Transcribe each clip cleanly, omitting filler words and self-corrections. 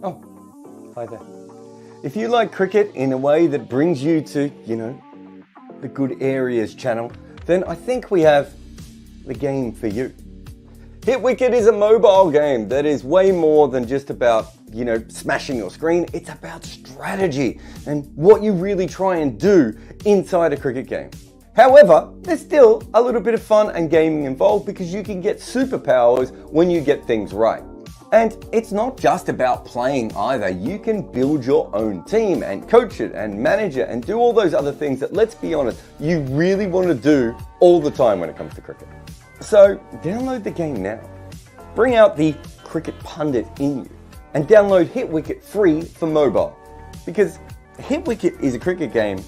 Oh, hi there. If you like cricket in a way that brings you to, the good areas channel, then I think we have the game for you. Hit Wicket is a mobile game that is way more than just about, smashing your screen. It's about strategy and what you really try and do inside a cricket game. However, there's still a little bit of fun and gaming involved because you can get superpowers when you get things right. And it's not just about playing either. You can build your own team and coach it and manage it and do all those other things that, let's be honest, you really want to do all the time when it comes to cricket. So download the game now. Bring out the cricket pundit in you and download Hit Wicket free for mobile. Because Hit Wicket is a cricket game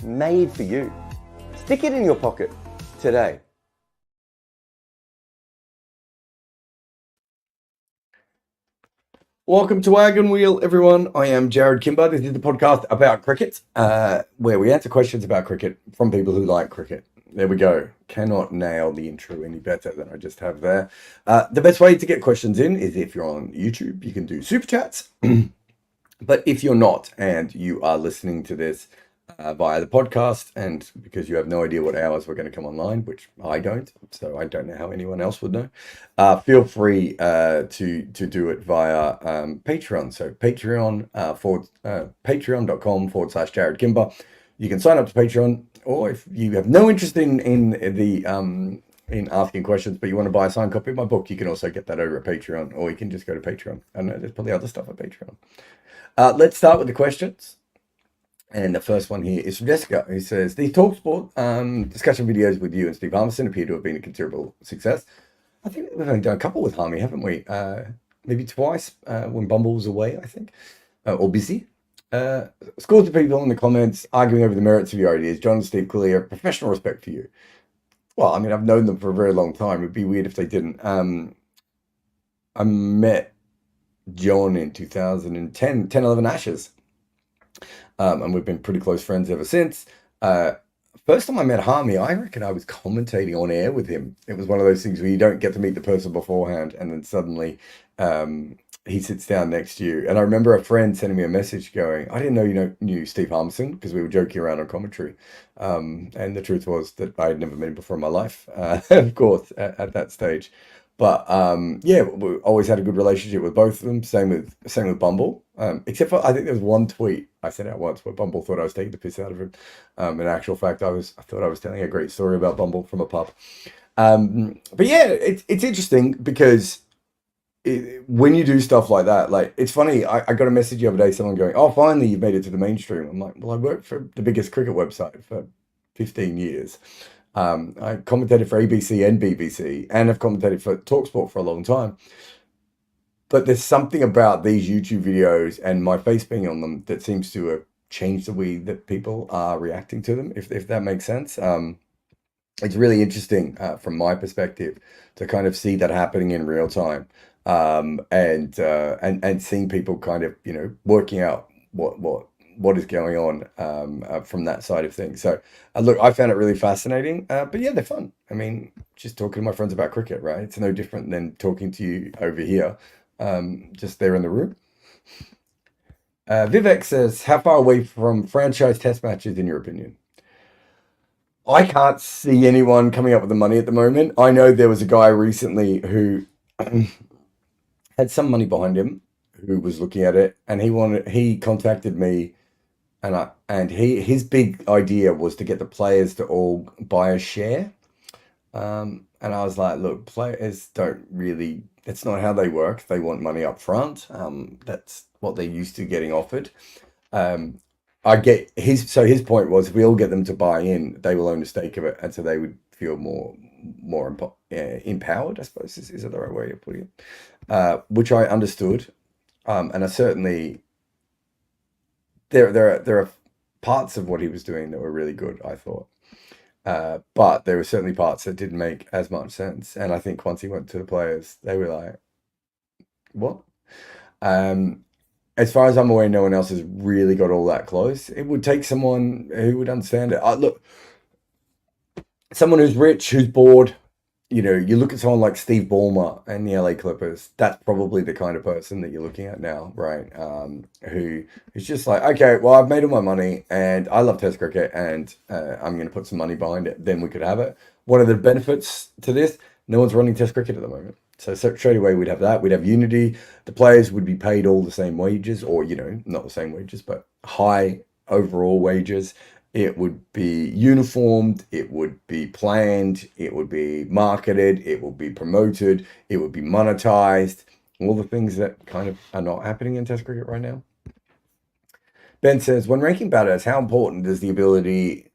made for you. Stick it in your pocket today. Welcome to Wagon Wheel, everyone. I am Jarrod Kimber. This is the podcast about cricket, where we answer questions about cricket from people who like cricket. There we go. Cannot nail the intro any better than I just have there. The best way to get questions in is if you're on YouTube, you can do super chats. But if you're not and you are listening to this via the podcast, and because you have no idea what hours we're going to come online, which I don't, so I don't know how anyone else would know, feel free to do it via Patreon. So patreon.com/Jarrod Kimber. You can sign up to Patreon, or if you have no interest in asking questions, but you want to buy a signed copy of my book, you can also get that over at Patreon, or you can just go to Patreon. I know there's probably other stuff at Patreon. Let's start with the questions. And the first one here is from Jessica, who says, "These TalkSport discussion videos with you and Steve Harmison appear to have been a considerable success." I think we've only done a couple with Harmy, haven't we? Maybe twice when Bumble was away, I think, or busy. Scores of people in the comments arguing over the merits of your ideas. John and Steve clearly have professional respect for you. Well, I mean, I've known them for a very long time. It'd be weird if they didn't. I met John in 2010, 11 Ashes. And we've been pretty close friends ever since. First time I met Harmy, I reckon I was commentating on air with him. It was one of those things where you don't get to meet the person beforehand, and then suddenly he sits down next to you. And I remember a friend sending me a message going, "I didn't know you knew Steve Harmison," because we were joking around on commentary. And the truth was that I had never met him before in my life, of course, at that stage. But yeah, we always had a good relationship with both of them. Same with Bumble. Except for I think there was one tweet I sent out once where Bumble thought I was taking the piss out of him. In actual fact, I thought I was telling a great story about Bumble from a pub. But yeah, it's interesting because when you do stuff like that, like, it's funny. I got a message the other day, someone going, "Oh, finally you've made it to the mainstream." I'm like, well, I worked for the biggest cricket website for 15 years. I commentated for ABC and BBC, and have commentated for TalkSport for a long time. But there's something about these YouTube videos and my face being on them that seems to have changed the way that people are reacting to them, if that makes sense. It's really interesting from my perspective to kind of see that happening in real time, and seeing people kind of working out what is going on from that side of things. So look, I found it really fascinating, but yeah, they're fun. I mean, just talking to my friends about cricket, right? It's no different than talking to you over here, just there in the room. Vivek says, "How far away from franchise test matches in your opinion?" I can't see anyone coming up with the money at the moment. I know there was a guy recently who had some money behind him who was looking at it, and he contacted me. And his big idea was to get the players to all buy a share. And I was like, look, players don't really, that's not how they work. They want money up front. That's what they're used to getting offered. I get his point was, if we all get them to buy in, they will own a stake of it. And so they would feel more empowered, I suppose, is that the right way of putting it? Which I understood. And I certainly, there are parts of what he was doing that were really good, I thought. But there were certainly parts that didn't make as much sense. And I think once he went to the players, they were like, what? As far as I'm aware, no one else has really got all that close. It would take someone who would understand it. Look, someone who's rich, who's bored, you look at someone like Steve Ballmer and the LA Clippers. That's probably the kind of person that you're looking at now, right? Who is just like, okay, well, I've made all my money, and I love Test cricket, and I'm going to put some money behind it. Then we could have it. One of the benefits to this, no one's running Test cricket at the moment. So straight away we'd have that. We'd have unity. The players would be paid all the same wages, or not the same wages, but high overall wages. It would be uniformed, it would be planned, it would be marketed, it would be promoted, it would be monetized. All the things that kind of are not happening in Test cricket right now. Ben says, when ranking batters, how important does ability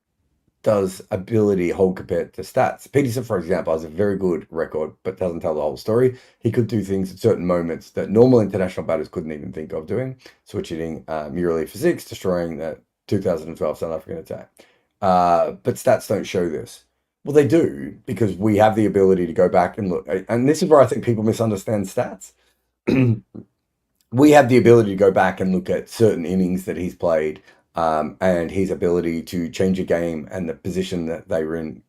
hold compared to stats? Pietersen, for example, has a very good record, but doesn't tell the whole story. He could do things at certain moments that normal international batters couldn't even think of doing. Switch hitting Murali for six, destroying that 2012 South African attack. But stats don't show this. Well, they do, because we have the ability to go back and look. And this is where I think people misunderstand stats. We have the ability to go back and look at certain innings that he's played, and his ability to change a game and the position that they were in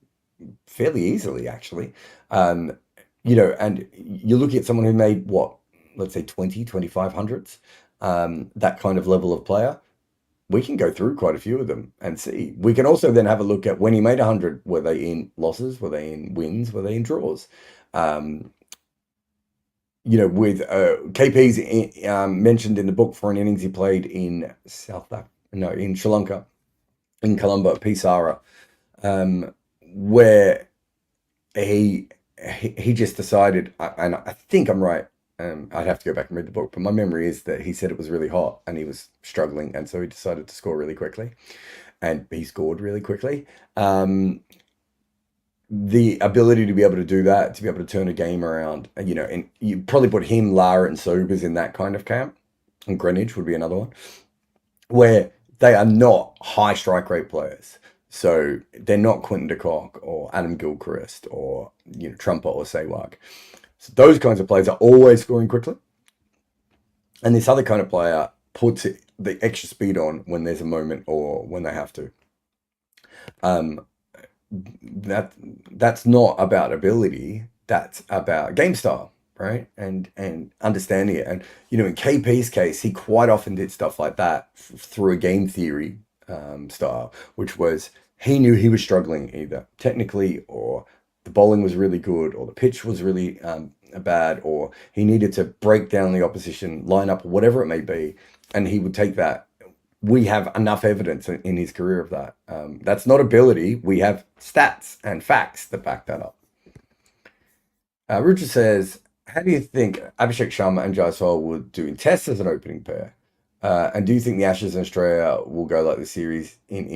fairly easily, actually. And you're looking at someone who made what, let's say 20, 25 hundreds, that kind of level of player. We can go through quite a few of them and see. We can also then have a look at when he made 100, were they in losses? Were they in wins? Were they in draws? With KP's mentioned in the book for an innings he played in in Sri Lanka, in Colombo, Pisara, where he just decided, and I think I'm right. I'd have to go back and read the book, but my memory is that he said it was really hot and he was struggling, and so he decided to score really quickly, and he scored really quickly. The ability to be able to do that, to be able to turn a game around, and you probably put him, Lara, and Sobers in that kind of camp, and Greenwich would be another one, where they are not high strike rate players. So they're not Quinton de Kock or Adam Gilchrist or Trumper or Sehwag. So those kinds of players are always scoring quickly. And this other kind of player puts the extra speed on when there's a moment or when they have to. That's not about ability. That's about game style, right? And understanding it. And in KP's case, he quite often did stuff like that through a game theory style, which was he knew he was struggling either technically, or the bowling was really good, or the pitch was really bad, or he needed to break down the opposition lineup, or whatever it may be, and he would take that. We have enough evidence in his career of that. That's not ability. We have stats and facts that back that up. Richard says, how do you think Abhishek Sharma and Jaiswal would do in tests as an opening pair? And do you think the Ashes in Australia will go like the series in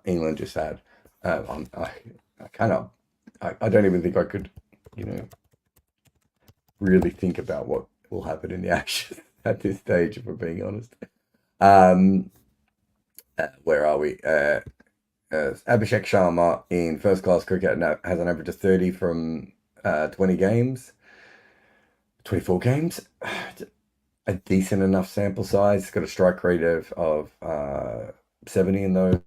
England just had? I don't even think I could, really think about what will happen in the Ashes at this stage, if we're being honest. Where are we? Abhishek Sharma in first class cricket has an average of 30 from 20 games, 24 games. A decent enough sample size. It's got a strike rate of 70 in those.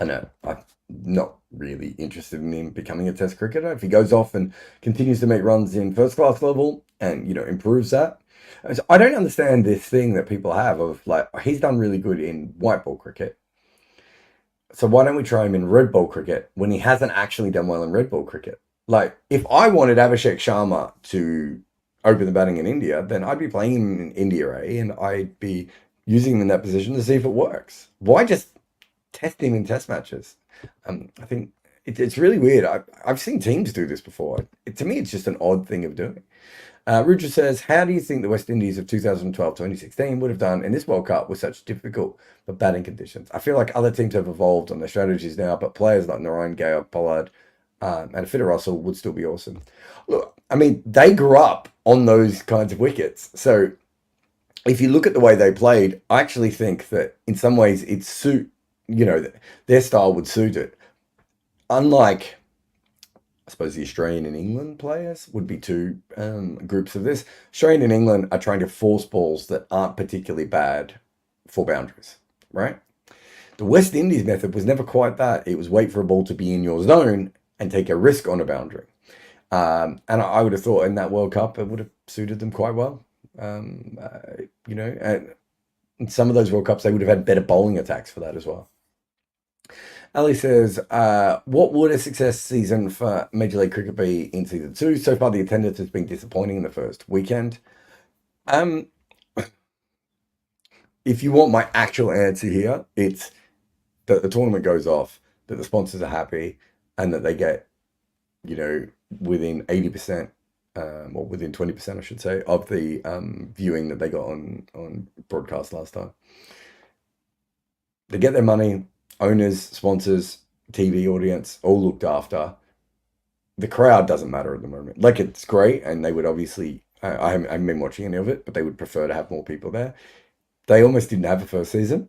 I know I'm not really interested in him becoming a test cricketer. If he goes off and continues to make runs in first class level and improves that. I don't understand this thing that people have of like, he's done really good in white ball cricket, so why don't we try him in red ball cricket when he hasn't actually done well in red ball cricket? Like, if I wanted Abhishek Sharma to open the batting in India, then I'd be playing him in India A, and I'd be using him in that position to see if it works. Why just test him in test matches? I think it's really weird. I've seen teams do this before. To me, it's just an odd thing of doing. Ruja says, how do you think the West Indies of 2012-2016 would have done in this World Cup with such difficult but batting conditions? I feel like other teams have evolved on their strategies now, but players like Narayan, Gale, Pollard, and a fitter Russell would still be awesome. Look, I mean, they grew up on those kinds of wickets. So if you look at the way they played, I actually think that in some ways their style would suit it. Unlike, I suppose, the Australian and England players would be two groups of this. Australian and England are trying to force balls that aren't particularly bad for boundaries, right? The West Indies method was never quite that. It was wait for a ball to be in your zone and take a risk on a boundary. And I would have thought in that World Cup it would have suited them quite well. You know, and in some of those World Cups they would have had better bowling attacks for that as well. Ali says, what would a success season for Major League Cricket be in season 2? So far, the attendance has been disappointing in the first weekend. If you want my actual answer here, it's that the tournament goes off, that the sponsors are happy, and that they get, you know, within 80%, or within 20%, I should say, of the viewing that they got on broadcast last time. They get their money. Owners, sponsors, TV audience, all looked after. The crowd doesn't matter at the moment. Like, it's great, and they would obviously, I haven't been watching any of it, but they would prefer to have more people there. They almost didn't have a first season.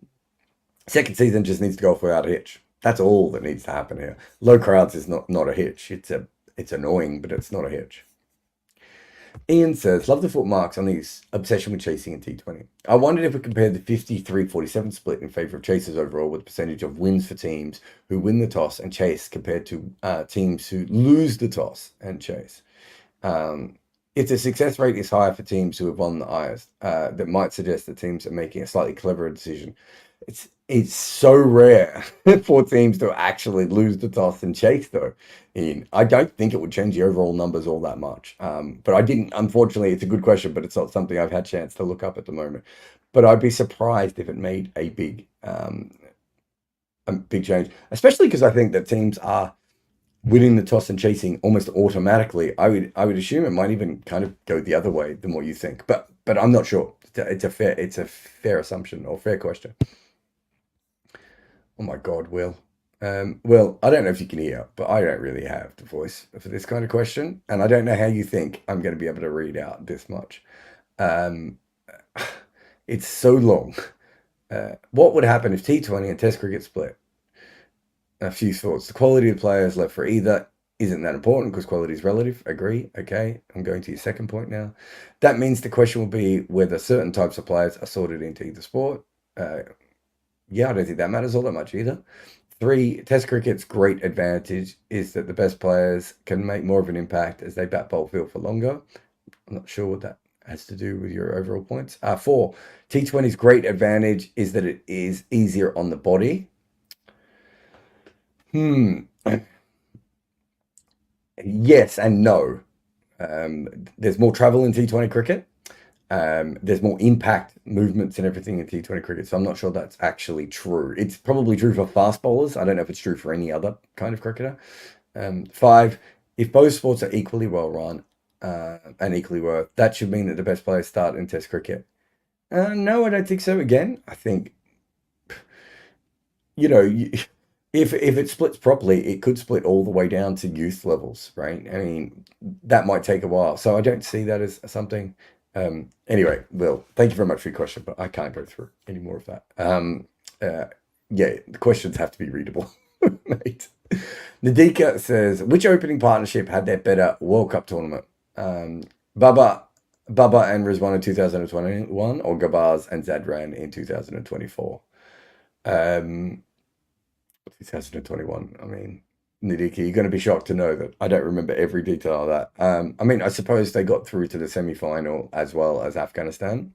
Second season just needs to go off without a hitch. That's all that needs to happen here. Low crowds is not a hitch. It's annoying, but it's not a hitch. Ian says, love the footmarks on his obsession with chasing in T20. I wondered if we compared the 53-47 split in favour of chasers overall with the percentage of wins for teams who win the toss and chase compared to teams who lose the toss and chase. If the success rate is higher for teams who have won the highest, that might suggest that teams are making a slightly cleverer decision. It's so rare for teams to actually lose the toss and chase, though. Ian, I don't think it would change the overall numbers all that much. But I didn't, unfortunately, it's a good question, but it's not something I've had a chance to look up at the moment. But I'd be surprised if it made a big change, especially because I think that teams are winning the toss and chasing almost automatically. I would assume it might even kind of go the other way than what you think, but I'm not sure. It's a fair assumption or fair question. Oh my God, Will. Well, I don't know if you can hear, but I don't really have the voice for this kind of question, and I don't know how you think I'm going to be able to read out this much. It's so long. What would happen if T20 and Test cricket split? A few thoughts. The quality of players left for either isn't that important because quality is relative. Agree. Okay. I'm going to your second point now. That means the question will be whether certain types of players are sorted into either sport. Yeah, I don't think that matters all that much either. 3, Test cricket's great advantage is that the best players can make more of an impact as they bat bowl field for longer. I'm not sure what that has to do with your overall points. 4, T20's great advantage is that it is easier on the body. Yes and no. There's more travel in T20 cricket. There's more impact movements and everything in T20 cricket, so I'm not sure that's actually true. It's probably true for fast bowlers. I don't know if it's true for any other kind of cricketer. 5, if both sports are equally well run and equally worth, that should mean that the best players start in Test cricket. No, I don't think so. Again, I think, you know, if it splits properly, it could split all the way down to youth levels, right? I mean, that might take a while, so I don't see that as something. Anyway, Will, thank you very much for your question, but I can't go through any more of that. Yeah, the questions have to be readable, mate. Nadika says, which opening partnership had their better World Cup tournament? Baba and Rizwan in 2021 or Gabaz and Zadran in 2024? 2021. I mean, Nadika, you're going to be shocked to know that I don't remember every detail of that. I mean, I suppose they got through to the semi-final as well as Afghanistan.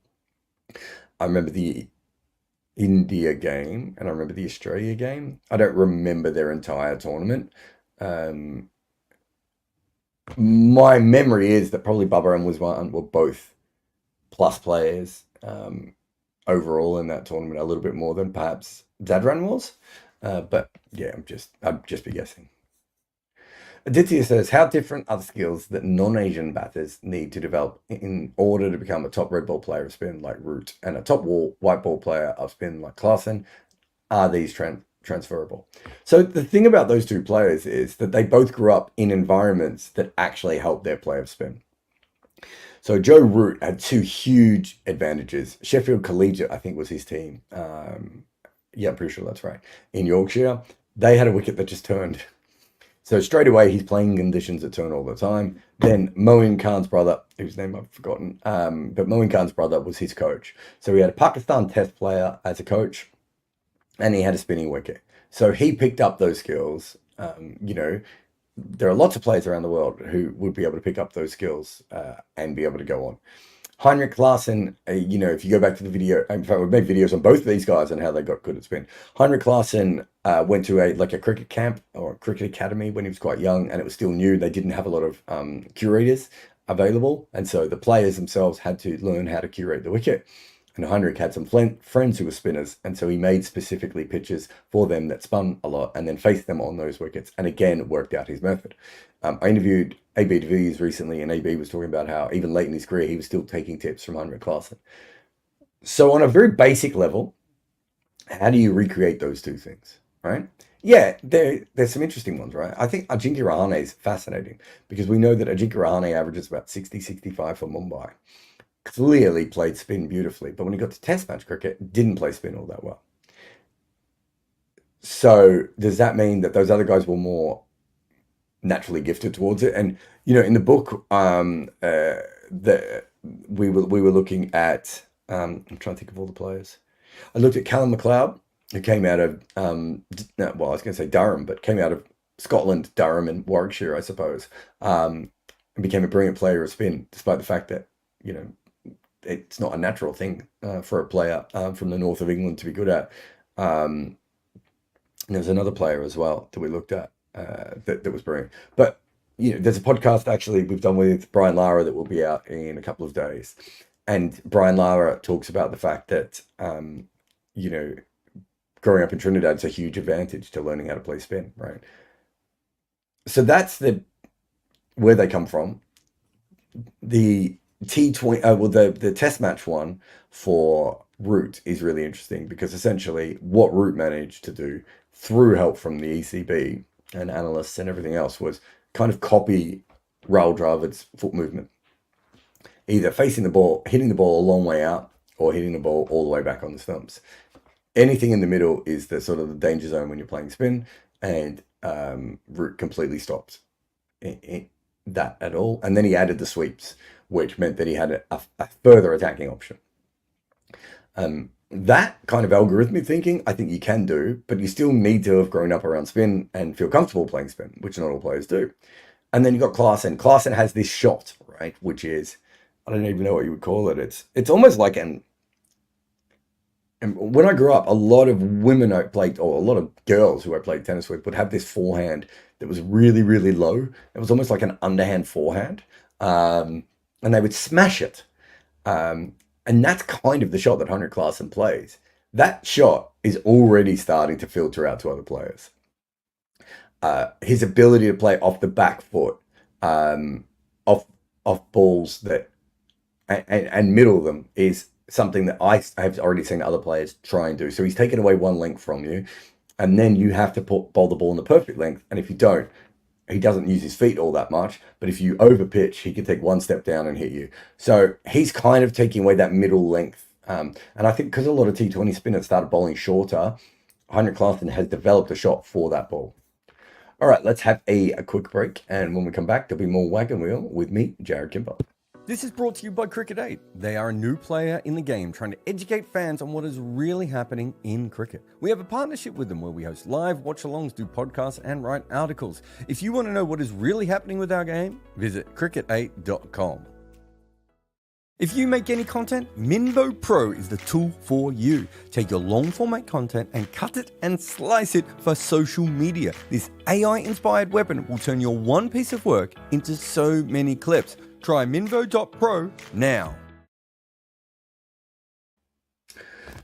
I remember the India game and I remember the Australia game. I don't remember their entire tournament. My memory is that probably Bubba and Wiswan were both plus players overall in that tournament, a little bit more than perhaps Zadran was. But yeah, I'm just be guessing. Aditya says, how different are the skills that non-Asian batters need to develop in order to become a top red ball player of spin like Root and a top white ball player of spin like Klaasen? Are these transferable? So the thing about those two players is that they both grew up in environments that actually helped their play of spin. So Joe Root had 2 huge advantages. Sheffield Collegiate, I think, was his team. Yeah, I'm pretty sure that's right. In Yorkshire, they had a wicket that just turned. So straight away, he's playing conditions that turn all the time. Then Moin Khan's brother, whose name I've forgotten, but Moin Khan's brother was his coach. So he had a Pakistan Test player as a coach. and he had a spinning wicket. So he picked up those skills. You know, there are lots of players around the world who would be able to pick up those skills and be able to go on. Heinrich Klaasen, you know, if you go back to the video, in fact, we've made videos on both of these guys and how they got good at spin. Heinrich Klaasen went to a cricket camp or a cricket academy when he was quite young, and it was still new. They didn't have a lot of curators available, and so the players themselves had to learn how to curate the wicket. And Heinrich had some friends who were spinners, and so he made specifically pitches for them that spun a lot and then faced them on those wickets, and again worked out his method. I interviewed AB de Villiers recently, and AB was talking about how even late in his career he was still taking tips from Heinrich Klaasen. So on a very basic level, how do you recreate those two things, right? Yeah, there's some interesting ones, right? I think Ajinkya Rahane is fascinating because we know that Ajinkya Rahane averages about 60, 65 for Mumbai. Clearly played spin beautifully, but when he got to test match cricket, didn't play spin all that well. So does that mean that those other guys were more naturally gifted towards it? And you know, in the book, we were looking at. I'm trying to think of all the players. I looked at Callum McLeod, who came out of well, I was going to say Durham, but came out of Scotland, Durham, and Warwickshire, I suppose, and became a brilliant player of spin, despite the fact that you know it's not a natural thing for a player from the north of England to be good at. And there was another player as well that we looked at that was brilliant. But you know, there's a podcast actually we've done with Brian Lara that will be out in a couple of days, and Brian Lara talks about the fact that you know, growing up in Trinidad is a huge advantage to learning how to play spin, right? So that's where they come from. The T20, well, the test match one for Root is really interesting because essentially what Root managed to do through help from the ECB and analysts and everything else was kind of copy Rahul Dravid's foot movement, either facing the ball, hitting the ball a long way out, or hitting the ball all the way back on the stumps. Anything in the middle is the sort of the danger zone when you're playing spin, and Root completely stopped that at all. And then he added the sweeps, which meant that he had a further attacking option. That kind of algorithmic thinking, I think you can do, but you still need to have grown up around spin and feel comfortable playing spin, which not all players do. And then you've got Klaasen. Klaasen has this shot, right, which is, I don't even know what you would call it. It's almost like and when I grew up, a lot of women I played, or a lot of girls who I played tennis with, would have this forehand that was really, really low. It was almost like an underhand forehand, and they would smash it. And that's kind of the shot that Heinrich Klaasen plays. That shot is already starting to filter out to other players. His ability to play off the back foot, off balls that and middle them is something that I have already seen other players try and do. So he's taken away one length from you, and then you have to bowl the ball in the perfect length. And if you don't, he doesn't use his feet all that much. But if you over pitch, he can take one step down and hit you. So he's kind of taking away that middle length. And I think because a lot of T20 spinners started bowling shorter, Heinrich Klaasen has developed a shot for that ball. All right, let's have a quick break. And when we come back, there'll be more Wagon Wheel with me, Jarrod Kimber. This is brought to you by Cricket 8. They are a new player in the game trying to educate fans on what is really happening in cricket. We have a partnership with them where we host live watch-alongs, do podcasts, and write articles. If you want to know what is really happening with our game, visit cricket8.com. If you make any content, Minvo Pro is the tool for you. Take your long format content and cut it and slice it for social media. This AI-inspired weapon will turn your one piece of work into so many clips. Try Minvo.pro now.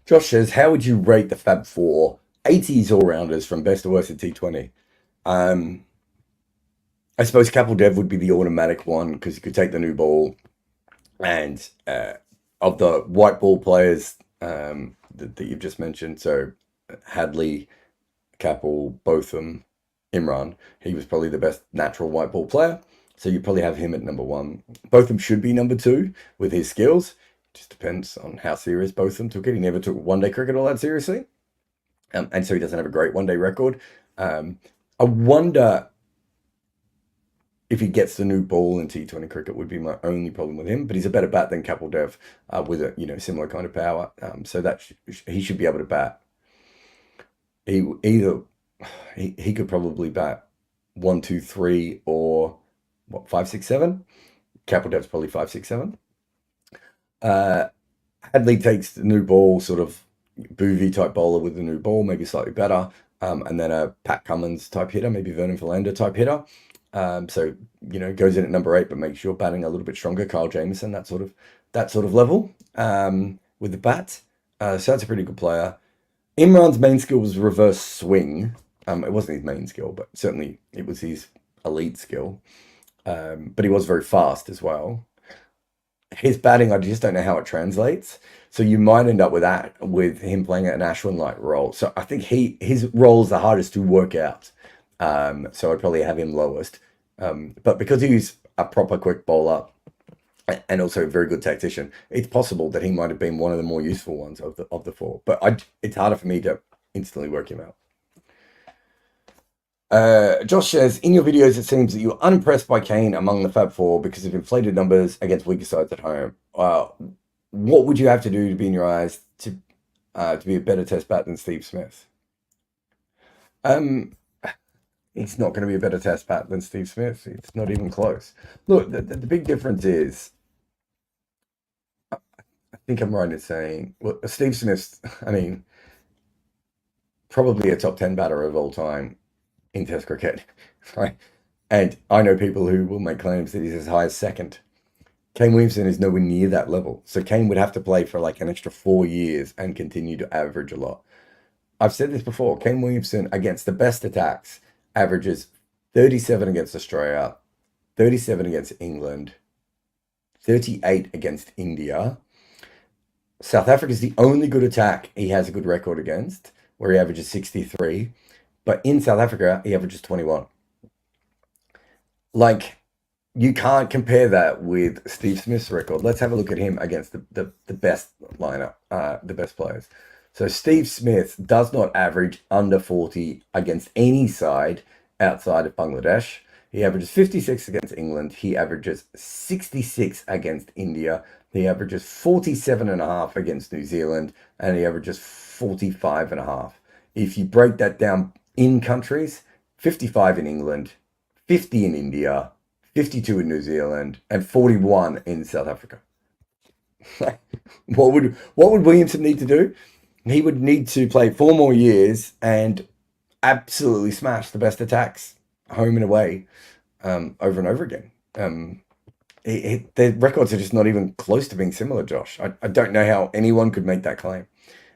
Josh says, how would you rate the Fab Four 80s all-rounders from best to worst at T20? I suppose Kapil Dev would be the automatic one because you could take the new ball. And of the white ball players that you've just mentioned, so Hadley, Kapil, Botham, Imran, he was probably the best natural white ball player. So you probably have him at number one. Botham should be number two with his skills. Just depends on how serious Botham took it. He never took one-day cricket all that seriously. And so he doesn't have a great one-day record. I wonder if he gets the new ball in T20 cricket would be my only problem with him. But he's a better bat than Kapil Dev with a similar kind of power. So that he should be able to bat. Either he could probably bat 1, 2, 3, or what, 5, 6, 7. Capital Depth's probably 5, 6, 7. Uh, Hadley takes the new ball, sort of Boovy type bowler with the new ball, maybe slightly better. And then a Pat Cummins type hitter, maybe Vernon Philander type hitter. So goes in at number 8, but makes sure batting a little bit stronger. Kyle Jamieson, that sort of level with the bat. So that's a pretty good player. Imran's main skill was reverse swing. It wasn't his main skill, but certainly it was his elite skill. But he was very fast as well. His batting, I just don't know how it translates. So you might end up with him playing an Ashwin-like role. So I think his role is the hardest to work out. So I'd probably have him lowest. But because he's a proper quick bowler and also a very good tactician, it's possible that he might have been one of the more useful ones of the four. But it's harder for me to instantly work him out. Josh says, in your videos, it seems that you're unimpressed by Kane among the Fab Four because of inflated numbers against weaker sides at home. What would you have to do to be in your eyes to be a better test bat than Steve Smith? He's not going to be a better test bat than Steve Smith. It's not even close. Look, the big difference is, I think I'm right in saying, well, Steve Smith's, probably a top 10 batter of all time in Test cricket, right? And I know people who will make claims that he's as high as second. Kane Williamson is nowhere near that level. So Kane would have to play for like an extra 4 years and continue to average a lot. I've said this before. Kane Williamson, against the best attacks, averages 37 against Australia, 37 against England, 38 against India. South Africa is the only good attack he has a good record against, where he averages 63. But in South Africa, he averages 21. Like, you can't compare that with Steve Smith's record. Let's have a look at him against the best lineup, the best players. So Steve Smith does not average under 40 against any side outside of Bangladesh. He averages 56 against England. He averages 66 against India. He averages 47.5 against New Zealand. And he averages 45.5. If you break that down in countries, 55 in England, 50 in India, 52 in New Zealand, and 41 in South Africa. What would Williamson need to do? He would need to play 4 more years and absolutely smash the best attacks home and away over and over again. Their records are just not even close to being similar, Josh. I don't know how anyone could make that claim.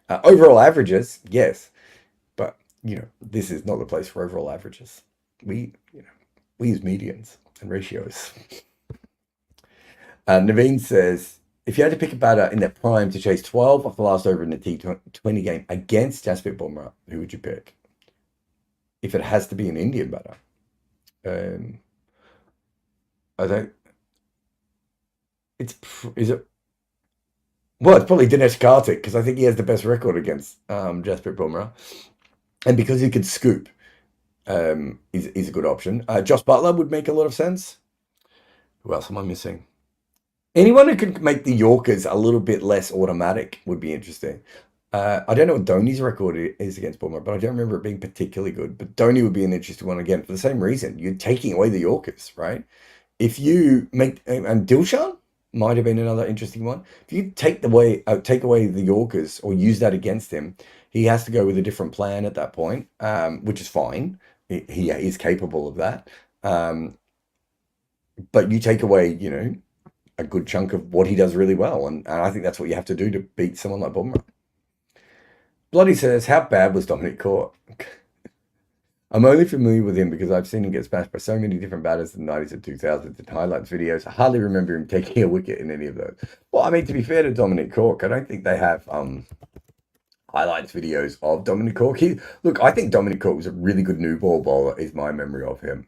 Overall averages, yes, but this is not the place for overall averages. We use medians and ratios. Naveen says, if you had to pick a batter in their prime to chase 12 off the last over in the T20 game against Jasprit Bumrah, who would you pick? If it has to be an Indian batter. I don't... Is it... Well, it's probably Dinesh Karthik, because I think he has the best record against Jasprit Bumrah. And because he could scoop, he's a good option. Josh Butler would make a lot of sense. Who else am I missing? Anyone who could make the Yorkers a little bit less automatic would be interesting. I don't know what Dhoni's record is against Bumrah, but I don't remember it being particularly good. But Dhoni would be an interesting one again for the same reason. You're taking away the Yorkers, right? If you make... And Dilshan might have been another interesting one. If you take away the Yorkers or use that against him, he has to go with a different plan at that point, which is fine. He is capable of that. But you take away, a good chunk of what he does really well. And I think that's what you have to do to beat someone like Bumrah. Bloody says, how bad was Dominic Cork? I'm only familiar with him because I've seen him get smashed by so many different batters in the 90s and 2000s in highlights videos. I hardly remember him taking a wicket in any of those. Well, to be fair to Dominic Cork, I don't think they have highlights videos of Dominic Cork. I think Dominic Cork was a really good new ball bowler, is my memory of him.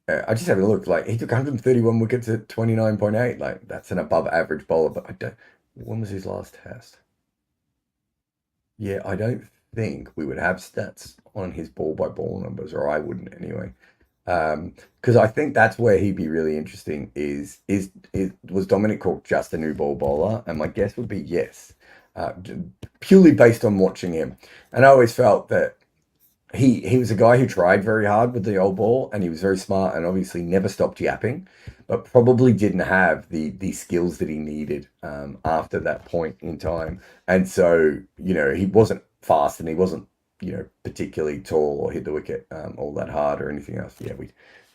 I just having a look, he took 131 wickets at 29.8. That's an above average bowler, but when was his last test? Yeah, I don't think we would have stats on his ball by ball numbers, or I wouldn't anyway. Because I think that's where he'd be really interesting was Dominic Cork just a new ball bowler? And my guess would be yes. purely based on watching him. And I always felt that he was a guy who tried very hard with the old ball, and he was very smart, and obviously never stopped yapping, but probably didn't have the skills that he needed after that point in time. And so, he wasn't fast, and he wasn't, particularly tall or hit the wicket all that hard or anything else. Yeah, we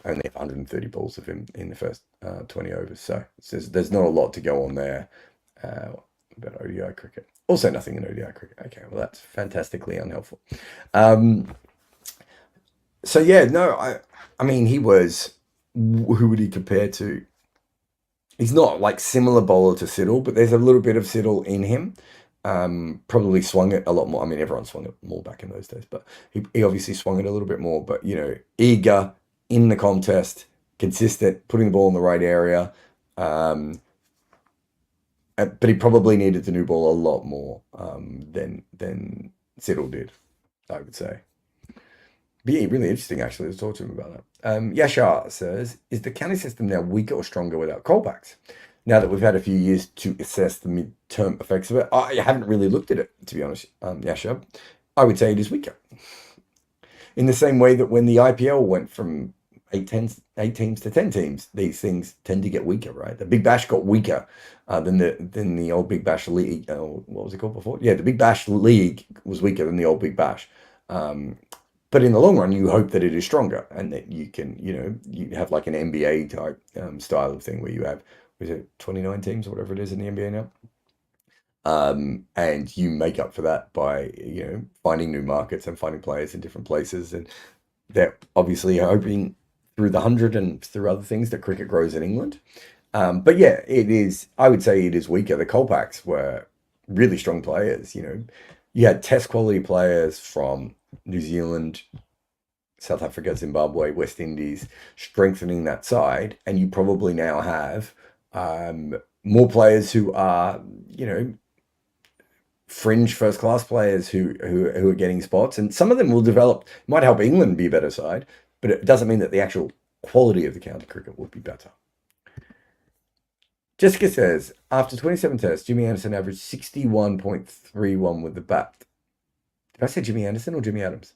only have 130 balls of him in the first 20 overs, so there's not a lot to go on there about ODI cricket. Also, nothing in ODI cricket. Okay, well, that's fantastically unhelpful. So yeah, no, I mean, he was. Who would he compare to? He's not like similar bowler to Siddle, but there's a little bit of Siddle in him. Probably swung it a lot more. I mean, everyone swung it more back in those days, but he obviously swung it a little bit more. But eager in the contest, consistent, putting the ball in the right area. But he probably needed the new ball a lot more than Siddle did, I would say. But yeah, really interesting actually to talk to him about that. Yashar says, is the county system now weaker or stronger without callbacks? Now that we've had a few years to assess the mid-term effects of it, I haven't really looked at it, to be honest, Yashar. I would say it is weaker. In the same way that when the IPL went from 8 teams to 10 teams, these things tend to get weaker, right? The Big Bash got weaker than the old Big Bash League. What was it called before? Yeah, the Big Bash League was weaker than the old Big Bash. But in the long run, you hope that it is stronger and that you can, you have like an NBA type style of thing where you have, was it 29 teams or whatever it is in the NBA now? And you make up for that by, finding new markets and finding players in different places. And they're obviously hoping through the 100 and through other things that cricket grows in England. But yeah, it is, I would say it is weaker. The Colpacks were really strong players, You had test quality players from New Zealand, South Africa, Zimbabwe, West Indies, strengthening that side. And you probably now have more players who are, fringe first class players who are getting spots. And some of them will develop, might help England be a better side, but it doesn't mean that the actual quality of the county cricket would be better. Jessica says, after 27 tests, Jimmy Anderson averaged 61.31 with the bat. Did I say Jimmy Anderson or Jimmy Adams?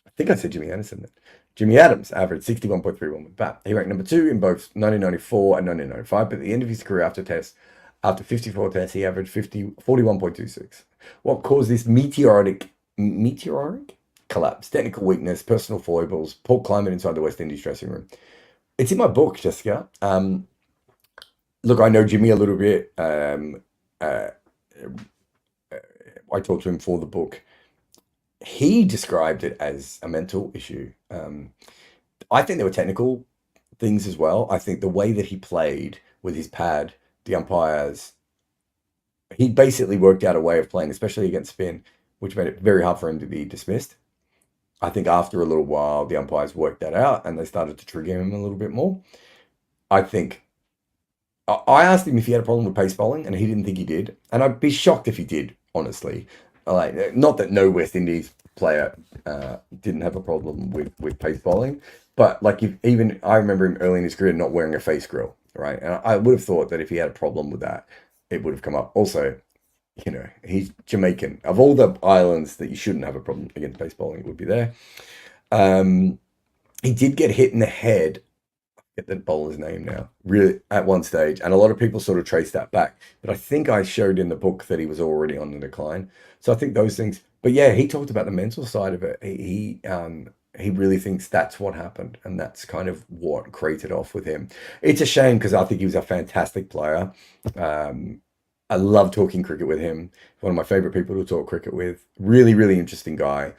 I think I said Jimmy Anderson then. Jimmy Adams averaged 61.31 with the bat. He ranked number 2 in both 1994 and 1995, but at the end of his career after 54 tests, he averaged 41.26. What caused this meteoric collapse? Technical weakness, personal foibles, poor climate inside the West Indies dressing room. It's in my book, Jessica. Look, I know Jimmy a little bit. I talked to him for the book. He described it as a mental issue. I think there were technical things as well. I think the way that he played with his pad, the umpires, he basically worked out a way of playing, especially against spin, which made it very hard for him to be dismissed. I think after a little while, the umpires worked that out and they started to trigger him a little bit more. I think I asked him if he had a problem with pace bowling, and he didn't think he did. And I'd be shocked if he did, honestly. Like, not that no West Indies player didn't have a problem with pace bowling, but like I remember him early in his career not wearing a face grill, right? And I would have thought that if he had a problem with that, it would have come up. Also, he's Jamaican. Of all the islands that you shouldn't have a problem against pace bowling, it would be there. He did get hit in the head. Get the bowler's name now, really, at one stage, and a lot of people sort of trace that back. But I think I showed in the book that he was already on the decline. So I think those things. But yeah, he talked about the mental side of it. He really thinks that's what happened, and that's kind of what created off with him. It's a shame because I think he was a fantastic player. I love talking cricket with him. One of my favorite people to talk cricket with. Really, really interesting guy.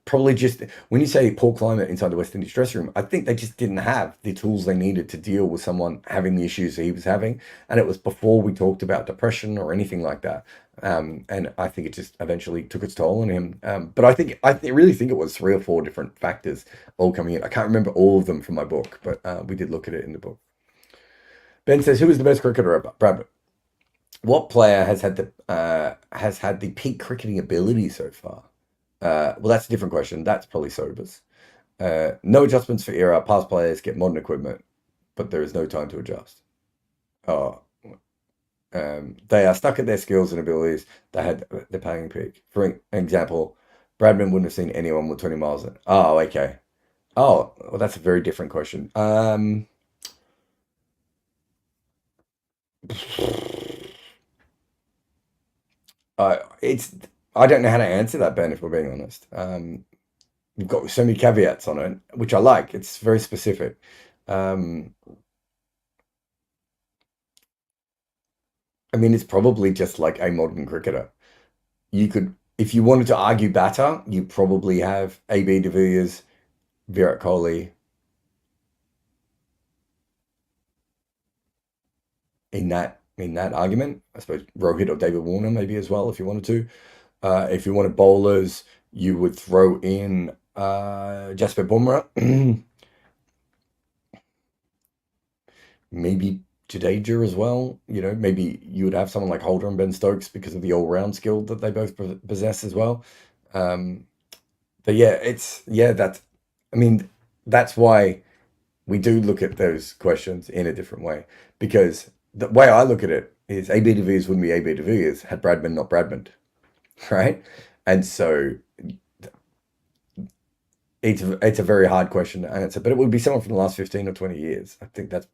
Probably just when you say poor climate inside the West Indies dressing room, I think they just didn't have the tools they needed to deal with someone having the issues that he was having. And it was before we talked about depression or anything like that. And I think it just eventually took its toll on him. But I really think it was 3 or 4 different factors all coming in. I can't remember all of them from my book, but we did look at it in the book. Ben says, who is the best cricketer ever? Bradford. What player has had the peak cricketing ability so far? Well, that's a different question. That's probably Sobers. No adjustments for era. Past players get modern equipment, but there is no time to adjust. Oh, They are stuck at their skills and abilities. They had the paying peak. For example, Bradman wouldn't have seen anyone with 20 miles in. Oh, okay. Oh, well, that's a very different question. It's I don't know how to answer that, Ben, if we're being honest. You've got so many caveats on it, which I like. It's very specific. Um, I mean, it's probably just like a modern cricketer. You could, if you wanted to argue batter, you probably have AB de Villiers, Virat Kohli in that argument. I suppose Rohit or David Warner maybe as well if you wanted to. If you wanted bowlers, you would throw in Jasper Bumrah, maybe Jadeja as well. Maybe you would have someone like Holder and Ben Stokes because of the all-round skill that they both possess as well. Um, but yeah, that's. I mean, that's why we do look at those questions in a different way because the way I look at it is AB de Villiers wouldn't be AB de Villiers had Bradman not Bradman, right? And so it's a very hard question to answer, but it would be someone from the last 15 or 20 years. I think that's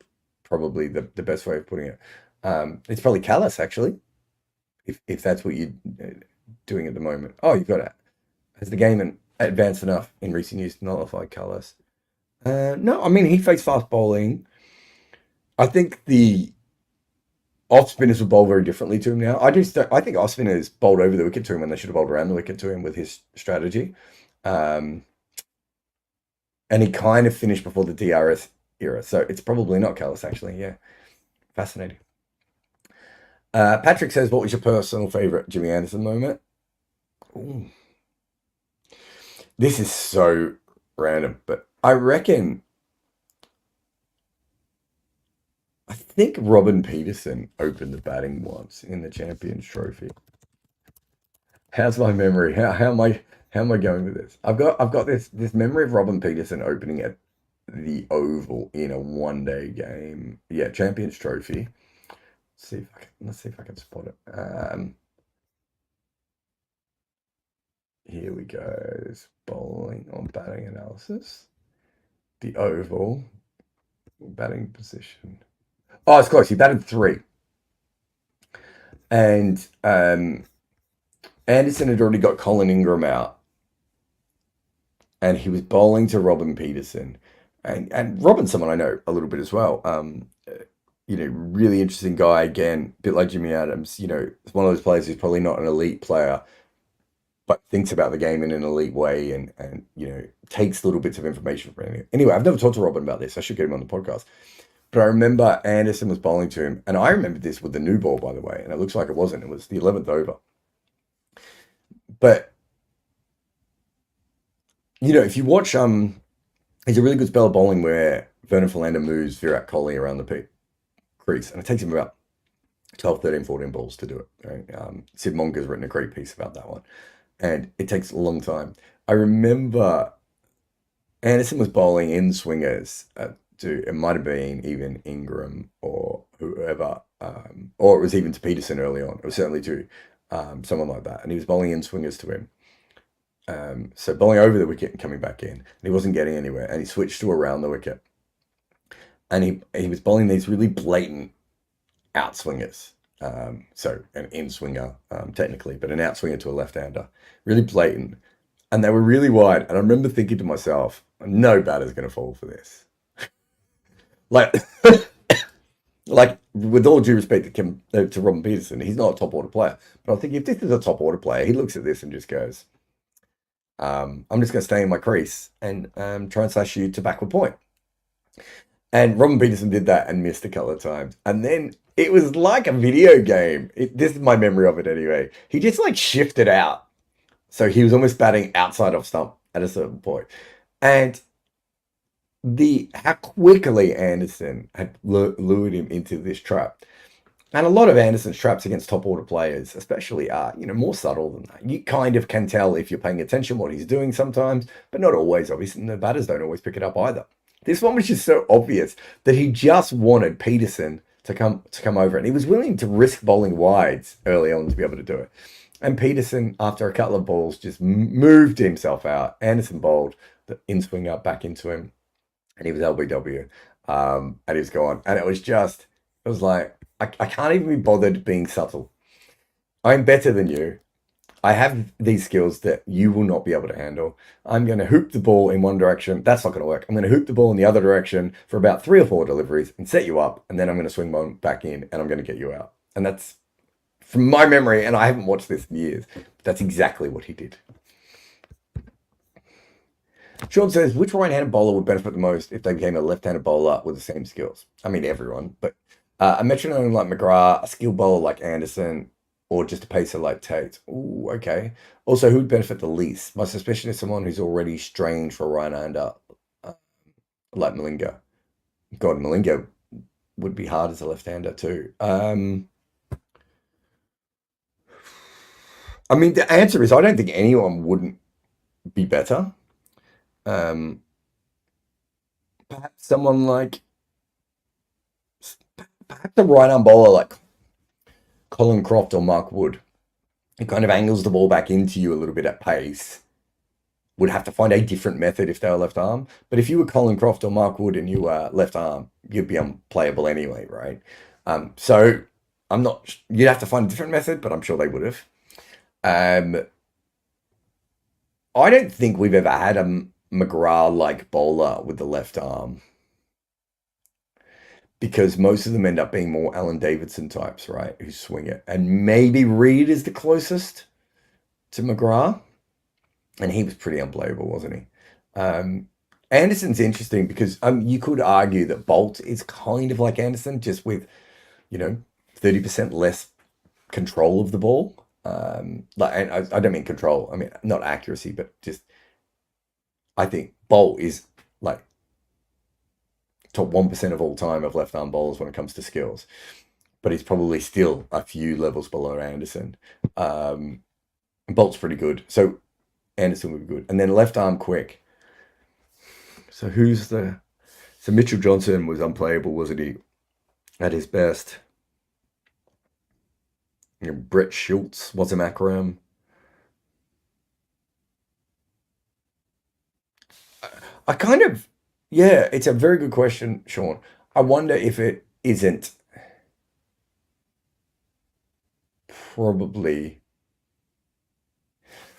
probably the best way of putting it. It's probably Callis actually, if that's what you're doing at the moment. Oh, you've got it. Has the game advanced enough in recent years to nullify Callis? No, I mean he faced fast bowling. I think the off spinners will bowl very differently to him now. I think off spinners bowled over the wicket to him when they should have bowled around the wicket to him with his strategy. Um, and he kind of finished before the DRS era, so it's probably not Callis actually. Yeah, fascinating. Patrick says, "What was your personal favorite Jimmy Anderson moment?" Ooh, this is so random, but I think Robin Pietersen opened the batting once in the Champions Trophy. How's my memory? How am I going with this? I've got this memory of Robin Pietersen opening at the Oval in a one-day game. Yeah, Champions Trophy. Let's see if I can spot it. Here we go. Bowling on batting analysis. The Oval batting position. Oh, it's close. He batted three, and Anderson had already got Colin Ingram out, and he was bowling to Robin Pietersen, and Robin's someone I know a little bit as well. Really interesting guy. Again, a bit like Jimmy Adams. It's one of those players who's probably not an elite player, but thinks about the game in an elite way, and takes little bits of information from it. Anyway, I've never talked to Robin about this. I should get him on the podcast. But I remember Anderson was bowling to him, and I remember this with the new ball, by the way, and it looks like it wasn't. It was the 11th over. But if you watch, there's a really good spell of bowling where Vernon Philander moves Virat Kohli around the crease, and it takes him about 12, 13, 14 balls to do it. Right? Sid Monger's written a great piece about that one, and it takes a long time. I remember Anderson was bowling in swingers to, it might have been even Ingram or whoever, or it was even to Pietersen early on. It was certainly to someone like that, and he was bowling in swingers to him. So bowling over the wicket and coming back in, and he wasn't getting anywhere, and he switched to around the wicket, and he was bowling these really blatant outswingers. So an in swinger technically, but an outswinger to a left-hander, really blatant, and they were really wide. And I remember thinking to myself, no batter's going to fall for this. Like, like with all due respect to Robin Pietersen, he's not a top order player. But I think if this is a top order player, he looks at this and just goes, I'm just going to stay in my crease and try and slash you to backward point. And Robin Pietersen did that and missed a couple of times. And then it was like a video game. This is my memory of it anyway. He just like shifted out. So he was almost batting outside of stump at a certain point. And how quickly Anderson had lured him into this trap. And a lot of Anderson's traps against top order players, especially, are more subtle than that. You kind of can tell if you're paying attention what he's doing sometimes, but not always, obviously. And the batters don't always pick it up either. This one was just so obvious that he just wanted Pietersen to come over, and he was willing to risk bowling wides early on to be able to do it. And Pietersen, after a couple of balls, just moved himself out. Anderson bowled the in swing up back into him, and he was LBW, and he was gone. And it was like I can't even be bothered being subtle. I'm better than you. I have these skills that you will not be able to handle. I'm going to hoop the ball in one direction. That's not going to work. I'm going to hoop the ball in the other direction for about 3 or 4 deliveries and set you up. And then I'm going to swing one back in and I'm going to get you out. And that's from my memory. And I haven't watched this in years. But that's exactly what he did. Sean says, which right-handed bowler would benefit the most if they became a left-handed bowler with the same skills? I mean, everyone. But a metronome like McGrath, a skill bowler like Anderson, or just a pacer like Tate. Ooh, okay. Also, who would benefit the least? My suspicion is someone who's already strained for a right-hander, like Malinga. God, Malinga would be hard as a left-hander too. I mean, the answer is I don't think anyone wouldn't be better. Perhaps someone like perhaps a right-arm bowler like Colin Croft or Mark Wood, who kind of angles the ball back into you a little bit at pace, would have to find a different method if they were left arm. But if you were Colin Croft or Mark Wood and you were left arm, you'd be unplayable anyway, right? So I'm not. You'd have to find a different method, but I'm sure they would have. I don't think we've ever had a McGrath-like bowler with the left arm, because most of them end up being more Alan Davidson types, right, who swing it. And maybe Reed is the closest to McGrath, and he was pretty unplayable, wasn't he? Anderson's interesting because you could argue that Bolt is kind of like Anderson, just with 30% less control of the ball. And I don't mean control, I mean not accuracy, but just I think Bolt is like top 1% of all time of left arm bowlers when it comes to skills, but he's probably still a few levels below Anderson. Bolt's pretty good, so Anderson would be good. And then left arm quick. So so Mitchell Johnson was unplayable, wasn't he, at his best? Brett Schultz, Wasim Akram. I kind of, yeah, it's a very good question, Sean. I wonder if it isn't probably.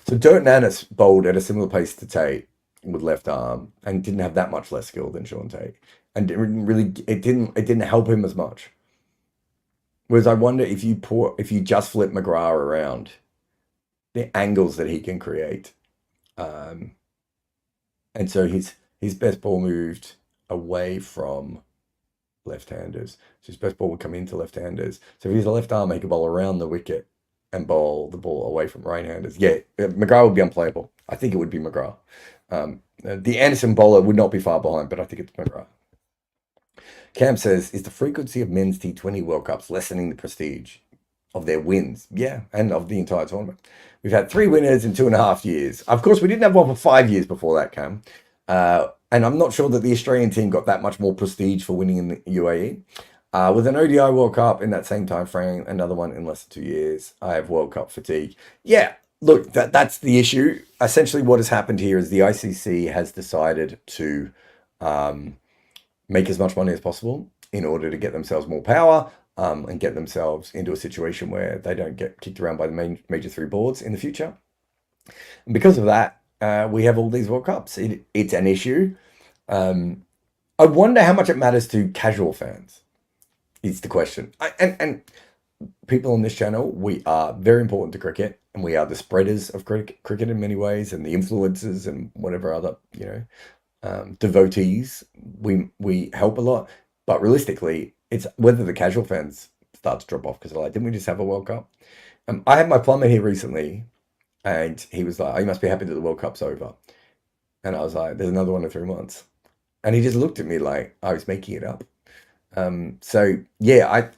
So Dirt Nannis bowled at a similar pace to Tate with left arm and didn't have that much less skill than Sean Tate, and it didn't help him as much. Whereas I wonder if you just flip McGrath around, the angles that he can create, and so his best ball moved away from left-handers. So his best ball would come into left-handers. So if he's a left arm, he could bowl around the wicket and bowl the ball away from right-handers. Yeah, McGrath would be unplayable. I think it would be McGrath. The Anderson bowler would not be far behind, but I think it's McGrath. Cam says, is the frequency of men's T20 World Cups lessening the prestige of their wins? Yeah, and of the entire tournament. We've had 3 winners in 2.5 years. Of course, we didn't have one for 5 years before that, Cam. And I'm not sure that the Australian team got that much more prestige for winning in the UAE. With an ODI World Cup in that same time frame, another one in less than 2 years, I have World Cup fatigue. Yeah, look, that's the issue. Essentially, what has happened here is the ICC has decided to make as much money as possible in order to get themselves more power and get themselves into a situation where they don't get kicked around by the major 3 boards in the future. And because of that, we have all these World Cups. It's an issue. I wonder how much it matters to casual fans, is the question. And people on this channel, we are very important to cricket, and we are the spreaders of cricket in many ways, and the influencers and whatever other, devotees. We help a lot, but realistically, it's whether the casual fans start to drop off because they're like, didn't we just have a World Cup? I had my plumber here recently, and he was like, oh, you must be happy that the World Cup's over. And I was like, there's another one in 3 months. And he just looked at me like I was making it up. So yeah,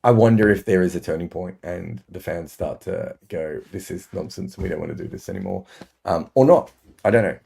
I wonder if there is a turning point and the fans start to go, this is nonsense, we don't want to do this anymore, or not. I don't know.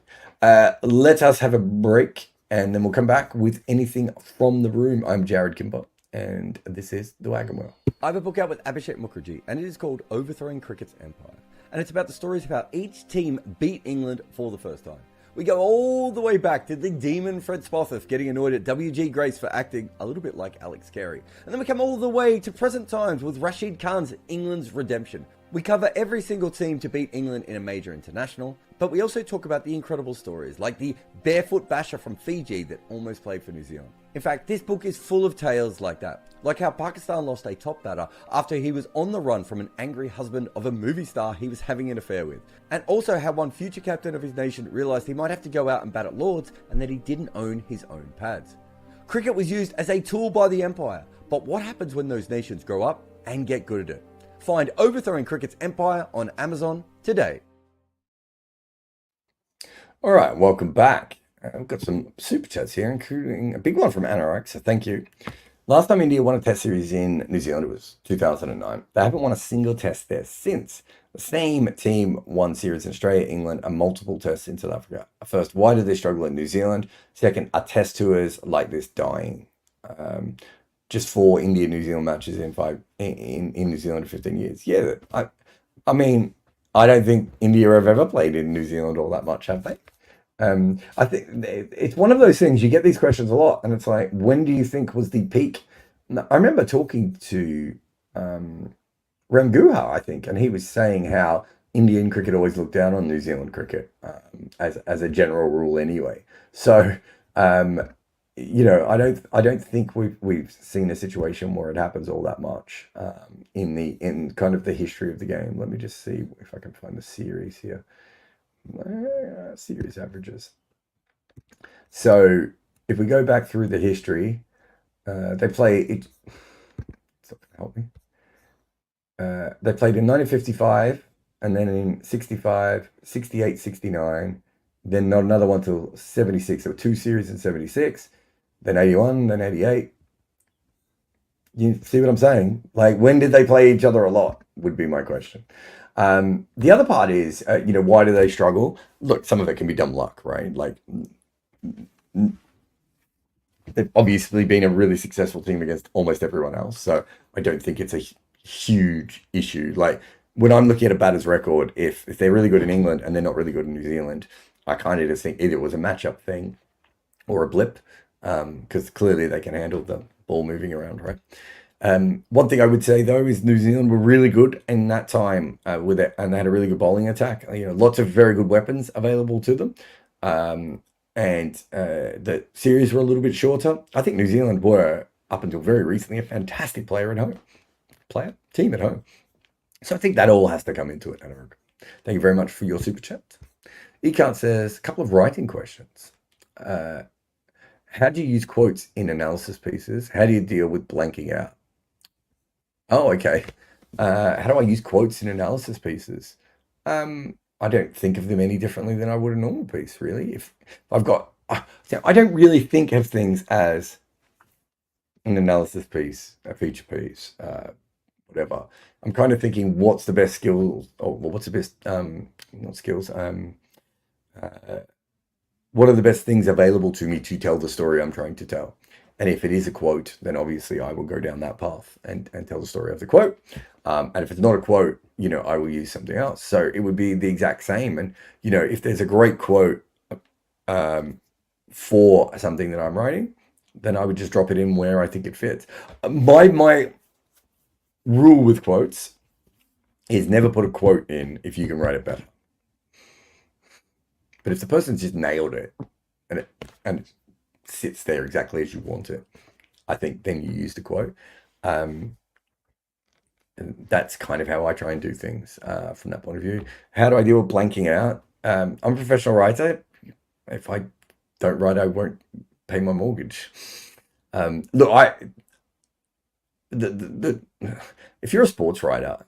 Let us have a break, and then we'll come back with anything from the room. I'm Jarrod Kimber, and this is the Wagon World. I have a book out with Abhishek Mukherjee, and it is called Overthrowing Cricket's Empire. And it's about the stories of how each team beat England for the first time. We go all the way back to the demon Fred Spofforth getting annoyed at W.G. Grace for acting a little bit like Alex Carey. And then we come all the way to present times with Rashid Khan's England's redemption. We cover every single team to beat England in a major international, but we also talk about the incredible stories, like the barefoot basher from Fiji that almost played for New Zealand. In fact, this book is full of tales like that, like how Pakistan lost a top batter after he was on the run from an angry husband of a movie star he was having an affair with, and also how one future captain of his nation realised he might have to go out and bat at Lords and that he didn't own his own pads. Cricket was used as a tool by the Empire, but what happens when those nations grow up and get good at it? Find Overthrowing Cricket's Empire on Amazon today. All right, welcome back. We've got some super chats here, including a big one from Anorak, so thank you. Last time India won a test series in New Zealand, it was 2009. They haven't won a single test there since. The same team won series in Australia, England, and multiple tests in South Africa. First, why do they struggle in New Zealand? Second, are test tours like this dying? Just 4 India-New Zealand matches in New Zealand in 15 years. Yeah, I mean, I don't think India have ever played in New Zealand all that much, have they? I think it's one of those things, you get these questions a lot, and it's like, when do you think was the peak? I remember talking to Ram Guha, I think, and he was saying how Indian cricket always looked down on New Zealand cricket as a general rule anyway. So, I don't think we've seen a situation where it happens all that much in kind of the history of the game. Let me just see if I can find the series here. Series averages. So if we go back through the history, they play it. Help me. They played in 1955, and then in 65, 68, 69. Then not another one till 76. There were 2 series in 76. Then 81, then 88. You see what I'm saying? Like, when did they play each other a lot? Would be my question. The other part is, why do they struggle? Look, some of it can be dumb luck, right? Like, they've obviously been a really successful team against almost everyone else, so I don't think it's a huge issue. Like, when I'm looking at a batter's record, if they're really good in England and they're not really good in New Zealand, I kind of just think either it was a matchup thing or a blip, because clearly they can handle the ball moving around, right? One thing I would say though is New Zealand were really good in that time with it, and they had a really good bowling attack. Lots of very good weapons available to them, and the series were a little bit shorter. I think New Zealand were, up until very recently, a fantastic team at home. So I think that all has to come into it. Thank you very much for your super chat. Ekant says, a couple of writing questions. How do you use quotes in analysis pieces? How do you deal with blanking out? Oh, okay. How do I use quotes in analysis pieces? I don't think of them any differently than I would a normal piece, really. If I've got, I don't really think of things as an analysis piece, a feature piece, whatever. I'm kind of thinking, what's the best skills, or what's the best, not skills, what are the best things available to me to tell the story I'm trying to tell? And if it is a quote, then obviously I will go down that path and tell the story of the quote. And if it's not a quote, I will use something else. So it would be the exact same. And, if there's a great quote for something that I'm writing, then I would just drop it in where I think it fits. My rule with quotes is never put a quote in if you can write it better. But if the person's just nailed it and it sits there exactly as you want it, I think then you use the quote. And that's kind of how I try and do things from that point of view. How do I deal with blanking out? I'm a professional writer. If I don't write, I won't pay my mortgage. Look, if you're a sports writer,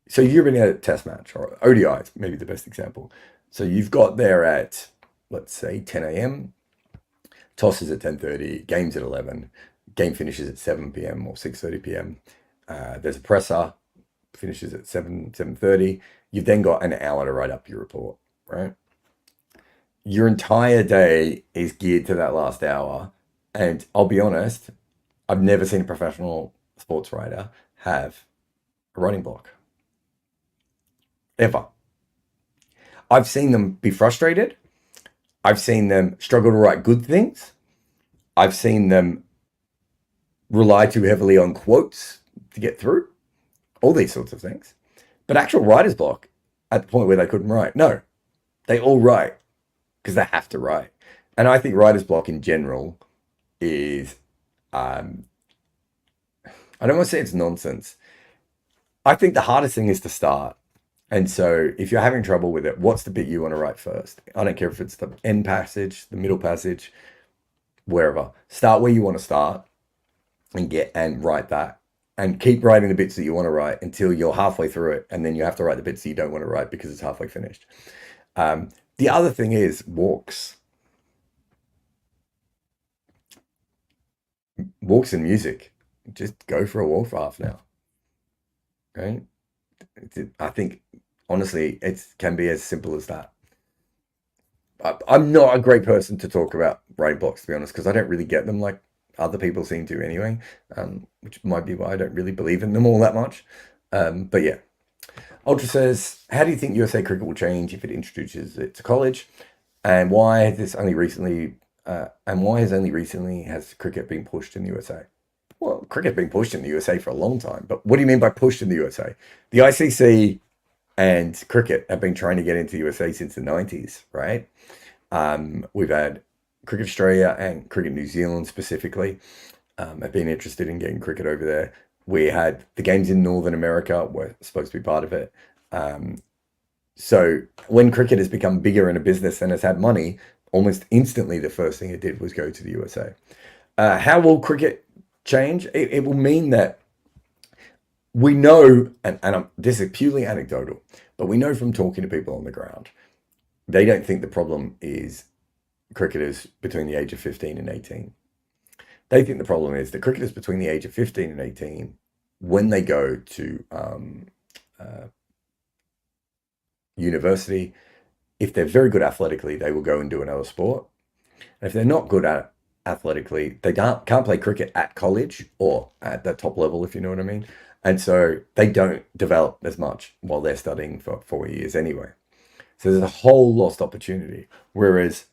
so you're in a test match, or ODIs, maybe the best example. So you've got there at, let's say, 10 a.m., toss is at 10:30, game's at 11, game finishes at 7 p.m. or 6:30 p.m. There's a presser, finishes at 7:30. You've then got an hour to write up your report, right? Your entire day is geared to that last hour. And I'll be honest, I've never seen a professional sports writer have a writing block. Ever. I've seen them be frustrated. I've seen them struggle to write good things. I've seen them rely too heavily on quotes to get through. All these sorts of things. But actual writer's block at the point where they couldn't write. No, they all write because they have to write. And I think writer's block in general is, I don't want to say it's nonsense. I think the hardest thing is to start. And so if you're having trouble with it, what's the bit you want to write first? I don't care if it's the end passage, the middle passage, wherever. Start where you want to start and write that. And keep writing the bits that you want to write until you're halfway through it. And then you have to write the bits that you don't want to write because it's halfway finished. The other thing is walks. Walks and music. Just go for a walk for half an hour. Right? I think, honestly, it can be as simple as that. I'm not a great person to talk about writing blocks, to be honest, because I don't really get them like other people seem to anyway, which might be why I don't really believe in them all that much. But yeah. Ultra says, how do you think USA cricket will change if it introduces it to college? And why has only recently has cricket been pushed in the USA? Well, cricket's been pushed in the USA for a long time, but what do you mean by pushed in the USA? The ICC and cricket have been trying to get into the USA since the 90s, right? We've had Cricket Australia and Cricket New Zealand specifically have been interested in getting cricket over there. We had the games in Northern America were supposed to be part of it. So when cricket has become bigger in a business and has had money, almost instantly the first thing it did was go to the USA. How will cricket change? It will mean that we know, and this is purely anecdotal, but we know from talking to people on the ground, they don't think the problem is cricketers between the age of 15 and 18. They think the problem is that cricketers between the age of 15 and 18, when they go to university, if they're very good athletically, they will go and do another sport. And if they're not good at athletically, they can't play cricket at college or at the top level, if you know what I mean. And so they don't develop as much while they're studying for 4 years anyway. So there's a whole lost opportunity. Whereas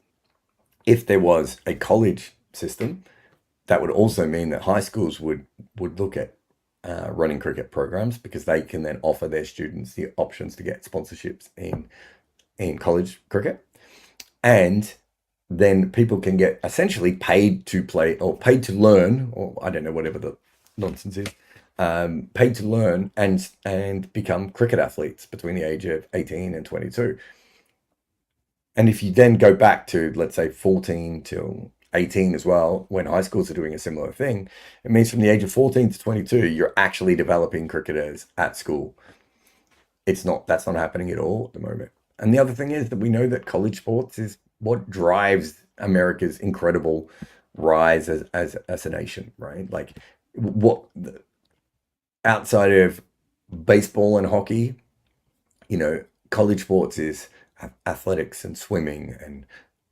if there was a college system, that would also mean that high schools would look at running cricket programs, because they can then offer their students the options to get sponsorships in college cricket. And then people can get essentially paid to play or paid to learn, or I don't know, whatever the nonsense is, paid to learn and become cricket athletes between the age of 18 and 22. And if you then go back to, let's say, 14 till 18 as well, when high schools are doing a similar thing, it means from the age of 14 to 22, you're actually developing cricketers at school. That's not happening at all at the moment. And the other thing is that we know that college sports is what drives America's incredible rise as a nation, right? Like, what outside of baseball and hockey, college sports is athletics and swimming and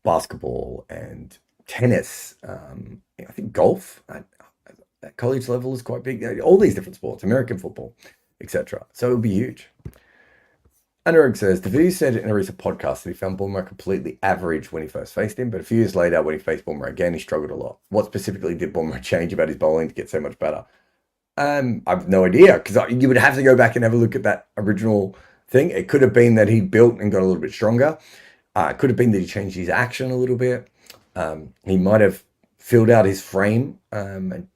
basketball and tennis. I think golf at college level is quite big. All these different sports, American football, etc. So it would be huge. Anurag says, Davies said in a recent podcast that he found Bumrah completely average when he first faced him, but a few years later when he faced Bumrah again, he struggled a lot. What specifically did Bumrah change about his bowling to get so much better? I've no idea, because you would have to go back and have a look at that original thing. It could have been that he built and got a little bit stronger. It could have been that he changed his action a little bit. He might have filled out his frame, and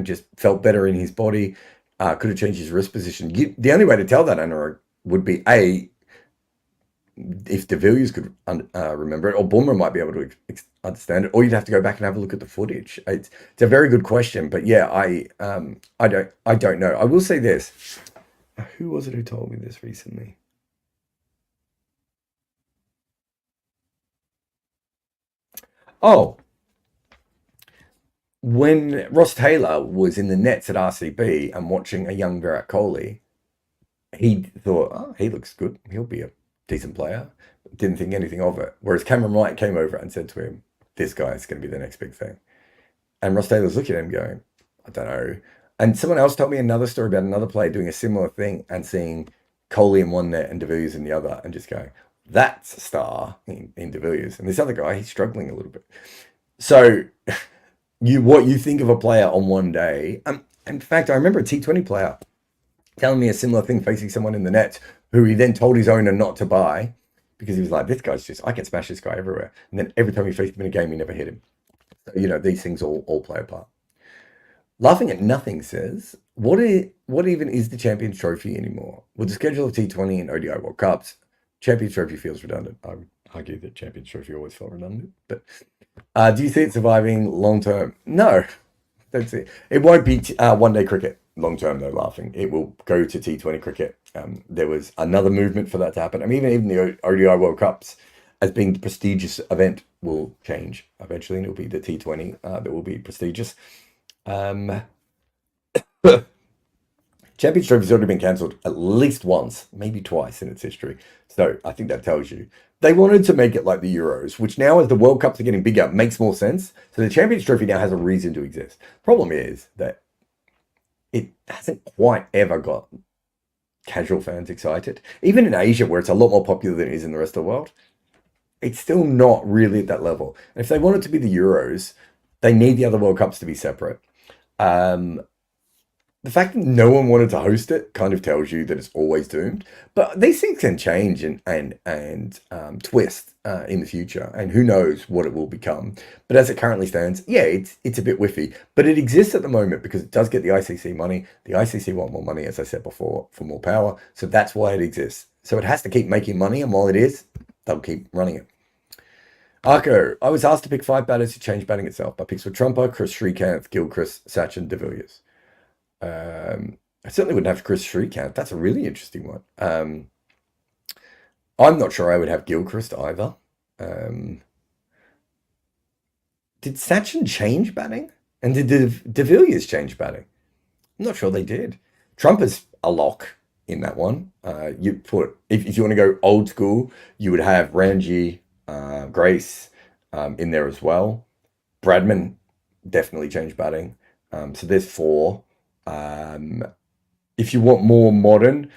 just felt better in his body. Could have changed his wrist position. The only way to tell that, Anurag, would be if De Villiers could remember it, or Bumrah might be able to understand it, or you'd have to go back and have a look at the footage. It's a very good question, but yeah, I don't know. I will say this. Who was it who told me this recently? Oh, when Ross Taylor was in the nets at RCB and watching a young Virat Kohli, he thought, oh, he looks good. He'll be a decent player. Didn't think anything of it. Whereas Cameron Wright came over and said to him, this guy is going to be the next big thing. And Ross Taylor's looking at him going, I don't know. And someone else told me another story about another player doing a similar thing and seeing Kohli in one net and De Villiers in the other, and just going, "That's a star in De Villiers." And this other guy, he's struggling a little bit. So, what you think of a player on one day? In fact, I remember a T20 player telling me a similar thing facing someone in the net who he then told his owner not to buy because he was like, "This guy's just, I can smash this guy everywhere." And then every time he faced him in a game, he never hit him. So, these things all play a part. Laughing at Nothing says, what even is the Champions Trophy anymore? With the schedule of T20 and ODI World Cups, Champions Trophy feels redundant. I would argue that Champions Trophy always felt redundant. But do you see it surviving long term? No, don't see it. It won't be one-day cricket long term, though, Laughing. It will go to T20 cricket. There was another movement for that to happen. I mean, even the ODI World Cups, as being the prestigious event, will change eventually, and it'll be the T20 that will be prestigious. Champions Trophy's already been cancelled at least once, maybe twice in its history. So I think that tells you. They wanted to make it like the Euros, which now as the World Cups are getting bigger, makes more sense. So the Champions Trophy now has a reason to exist. Problem is that it hasn't quite ever got casual fans excited. Even in Asia, where it's a lot more popular than it is in the rest of the world, it's still not really at that level. And if they want it to be the Euros, they need the other World Cups to be separate. The fact that no one wanted to host it kind of tells you that it's always doomed. But these things can change and twist in the future, and who knows what it will become. But as it currently stands, yeah, it's a bit whiffy. But it exists at the moment because it does get the ICC money. The ICC want more money, as I said before, for more power. So that's why it exists. So it has to keep making money, and while it is, they'll keep running it. Arco, I was asked to pick 5 batters to change batting itself. My picks were Trumper, Chris Srikanth, Gilchrist, Sachin, De Villiers. I certainly wouldn't have Chris Srikanth. That's a really interesting one. I'm not sure I would have Gilchrist either. Did Sachin change batting? And did De Villiers change batting? I'm not sure they did. Trump is a lock in that one. You put if you want to go old school, you would have Ranji, Grace in there as well. Bradman definitely changed batting. So there's 4. If you want more modern,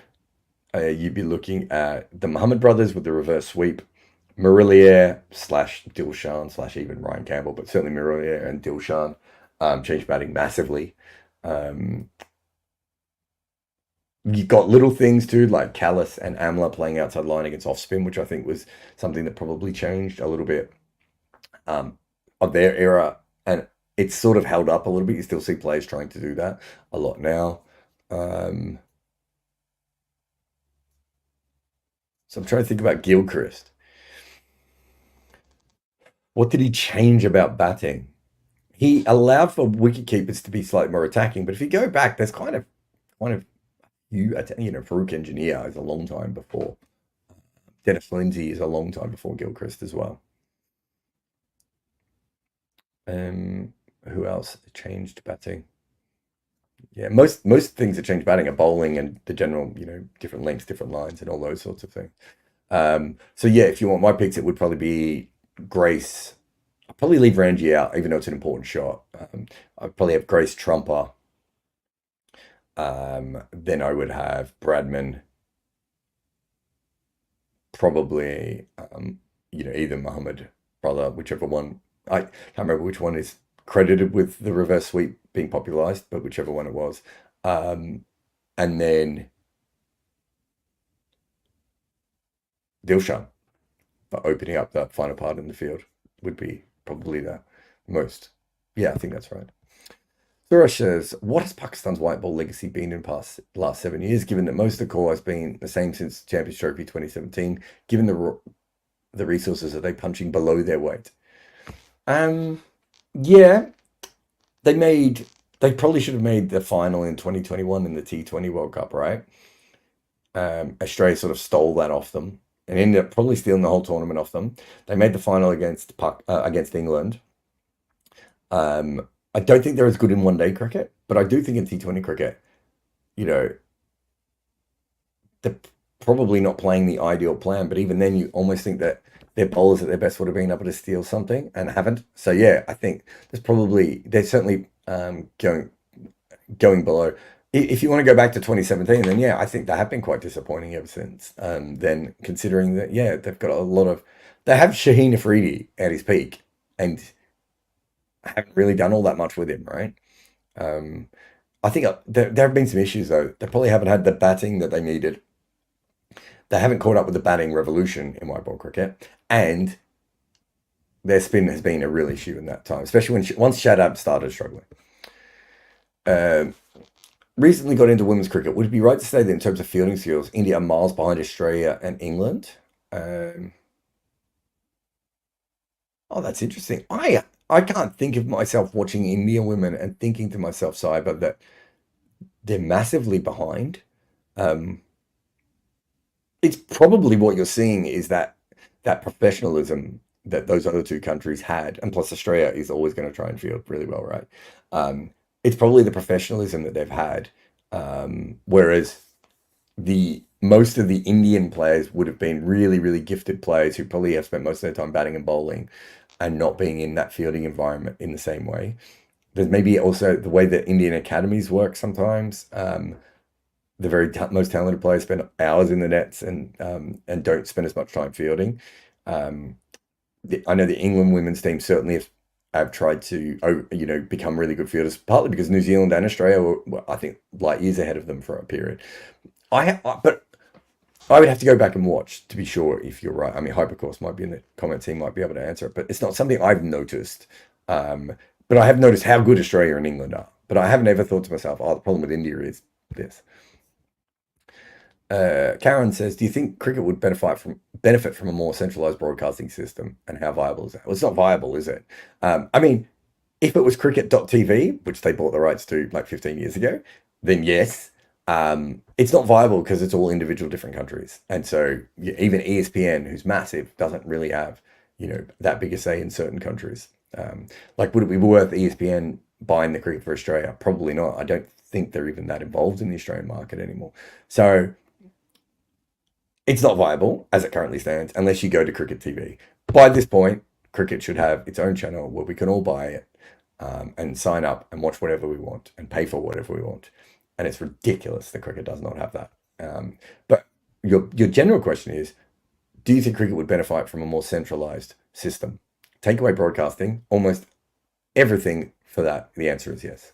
you'd be looking at the Muhammad brothers with the reverse sweep, Marillier / Dilshan / even Ryan Campbell, but certainly Marillier and Dilshan changed batting massively. You've got little things too, like Callis and Amla playing outside line against off spin, which I think was something that probably changed a little bit of their era, and it's sort of held up a little bit. You still see players trying to do that a lot now. So I'm trying to think about Gilchrist. What did he change about batting? He allowed for wicket keepers to be slightly more attacking, but if you go back, there's kind of Farouk Engineer is a long time before. Dennis Lindsay is a long time before Gilchrist as well. Who else changed batting? Yeah, most things that change batting are bowling and the general, different lengths, different lines, and all those sorts of things. So yeah, if you want my picks, it would probably be Grace. I'll probably leave Ranji out, even though it's an important shot. I'd probably have Grace, Trumper. Then I would have Bradman. Probably, either Muhammad brother, whichever one. I can't remember which one is credited with the reverse sweep being popularized, but whichever one it was. And then Dilshan for opening up that final part in the field would be probably the most. Yeah, I think that's right. Suresh says, what has Pakistan's white ball legacy been in the last 7 years, given that most of the core has been the same since Champions Trophy 2017, given the resources, are they punching below their weight? Yeah, they probably should have made the final in 2021 in the T20 World Cup, right? Australia sort of stole that off them and ended up probably stealing the whole tournament off them. They made the final against England. I don't think they're as good in one-day cricket, but I do think in T20 cricket, they're probably not playing the ideal plan, but even then you almost think that their bowlers at their best would have been able to steal something and haven't. So yeah, I think they're certainly going going below. If you want to go back to 2017, then yeah, I think they have been quite disappointing ever since. Then considering that, yeah, they've got a lot of, they have Shaheen Afridi at his peak and haven't really done all that much with him, right? Um, I think there have been some issues though. They probably haven't had the batting that they needed. They haven't caught up with the batting revolution in white ball cricket, and their spin has been a real issue in that time, especially when once Shadab started struggling. Recently got into women's cricket. Would it be right to say that in terms of fielding skills, India are miles behind Australia and England? Oh, that's interesting. I can't think of myself watching Indian women and thinking to myself, Cyber, that they're massively behind. It's probably what you're seeing is that professionalism that those other two countries had, and plus Australia is always going to try and field really well, right? It's probably the professionalism that they've had, whereas the most of the Indian players would have been really, really gifted players who probably have spent most of their time batting and bowling and not being in that fielding environment in the same way. There's maybe also the way that Indian academies work sometimes. The very most talented players spend hours in the nets and don't spend as much time fielding. I know the England women's team certainly have tried to become really good fielders, partly because New Zealand and Australia were I think light years ahead of them for a period. But I would have to go back and watch to be sure if you're right. I mean, Hypercourse might be in the comments, he might be able to answer it, but it's not something I've noticed. But I have noticed how good Australia and England are. But I haven't ever thought to myself, oh, the problem with India is this. Karen says, do you think cricket would benefit from a more centralized broadcasting system, and how viable is that? Well, it's not viable, is it? I mean, if it was cricket.tv, which they bought the rights to like 15 years ago, then yes. It's not viable because it's all individual different countries. And so even ESPN, who's massive, doesn't really have, that big a say in certain countries. Like, would it be worth ESPN buying the cricket for Australia? Probably not. I don't think they're even that involved in the Australian market anymore. So it's not viable as it currently stands unless you go to Cricket TV. By this point, cricket should have its own channel where we can all buy it and sign up and watch whatever we want and pay for whatever we want. And it's ridiculous that cricket does not have that. But your general question is, do you think cricket would benefit from a more centralized system? Take away broadcasting, almost everything for that. The answer is yes.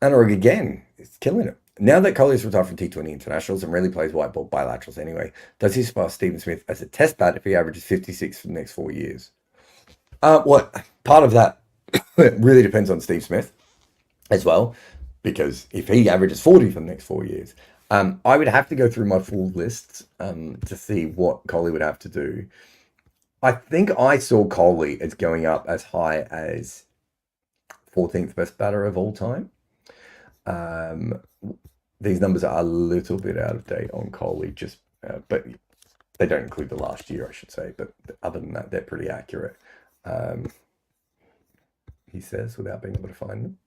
Anurag again is killing it. Now that Kohli is retired from T20 internationals and really plays white ball bilaterals anyway, does he surpass Stephen Smith as a test bat if he averages 56 for the next 4 years? Well, part of that really depends on Steve Smith as well, because if he averages 40 for the next 4 years, I would have to go through my full lists to see what Kohli would have to do. I think I saw Kohli as going up as high as 14th best batter of all time. These numbers are a little bit out of date on Kohli, but they don't include the last year, I should say. But other than that, they're pretty accurate. He says, without being able to find them.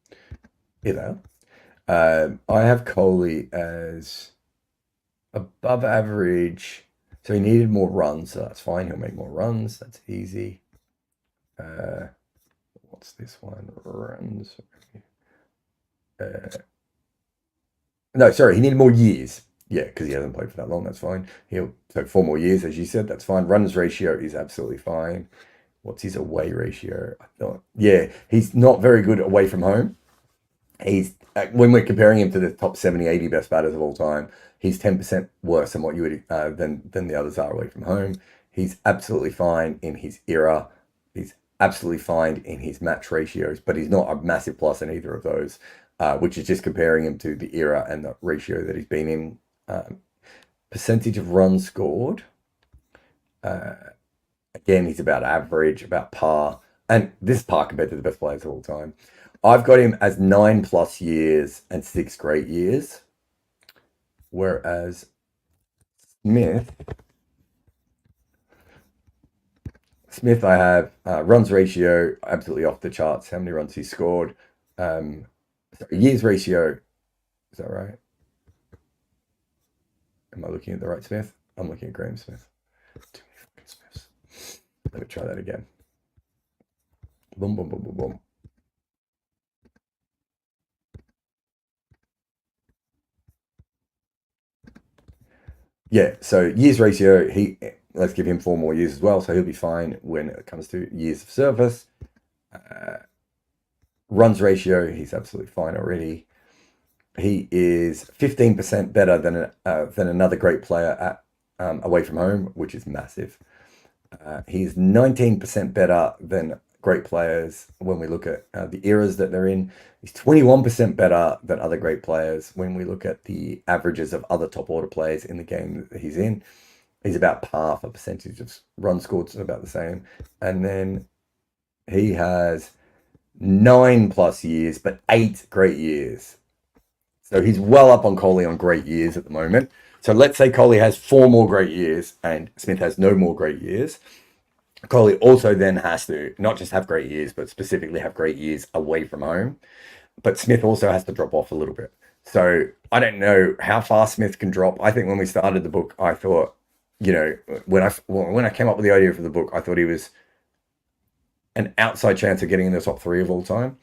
Here they are. I have Kohli as above average. So he needed more runs, so that's fine. He'll make more runs. That's easy. What's this one? Runs. No, sorry, he needed more years. Yeah, because he hasn't played for that long. That's fine. So 4 more years, as you said. That's fine. Runs ratio is absolutely fine. What's his away ratio? He's not very good away from home. He's when we're comparing him to the top 70, 80 best batters of all time, he's 10% worse than what you would than the others are away from home. He's absolutely fine in his era. He's absolutely fine in his match ratios, but he's not a massive plus in either of those. Which is just comparing him to the era and the ratio that he's been in. Percentage of runs scored. Again, he's about average, about par. And this is par compared to the best players of all time. I've got him as 9+ years and 6 great years. Whereas Smith, I have runs ratio, absolutely off the charts. How many runs he scored. Years ratio, is that right? Am I looking at the right Smith? I'm looking at Graham Smith. Too many fucking Smiths. Let me try that again. Boom, boom, boom, boom, boom. Yeah, so years ratio, let's give him 4 more years as well, so he'll be fine when it comes to years of service. Runs ratio, he's absolutely fine already. He is 15% better than another great player at away from home, which is massive. He's 19% better than great players when we look at the eras that they're in. He's 21% better than other great players when we look at the averages of other top order players in the game that he's in. He's about par for percentage of runs scored, so about the same. And then he has 9+ years, but 8 great years. So he's well up on Kohli on great years at the moment. So let's say Kohli has 4 more great years and Smith has no more great years. Kohli also then has to not just have great years, but specifically have great years away from home. But Smith also has to drop off a little bit. So I don't know how far Smith can drop. I think when we started the book, I thought, when I came up with the idea for the book, I thought he was an outside chance of getting in the top 3 of all time.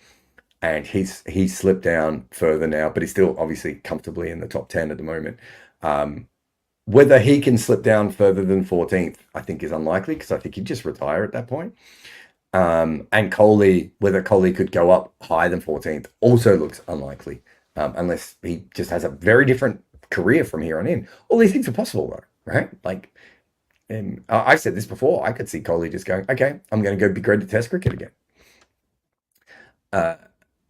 And he's slipped down further now, but he's still obviously comfortably in the top 10 at the moment. Whether he can slip down further than 14th, I think is unlikely, because I think he'd just retire at that point. And Kohli, whether Kohli could go up higher than 14th, also looks unlikely, unless he just has a very different career from here on in. All these things are possible, though, right? Like, I've said this before. I could see Kohli just going, okay, I'm going to go be great at Test cricket again.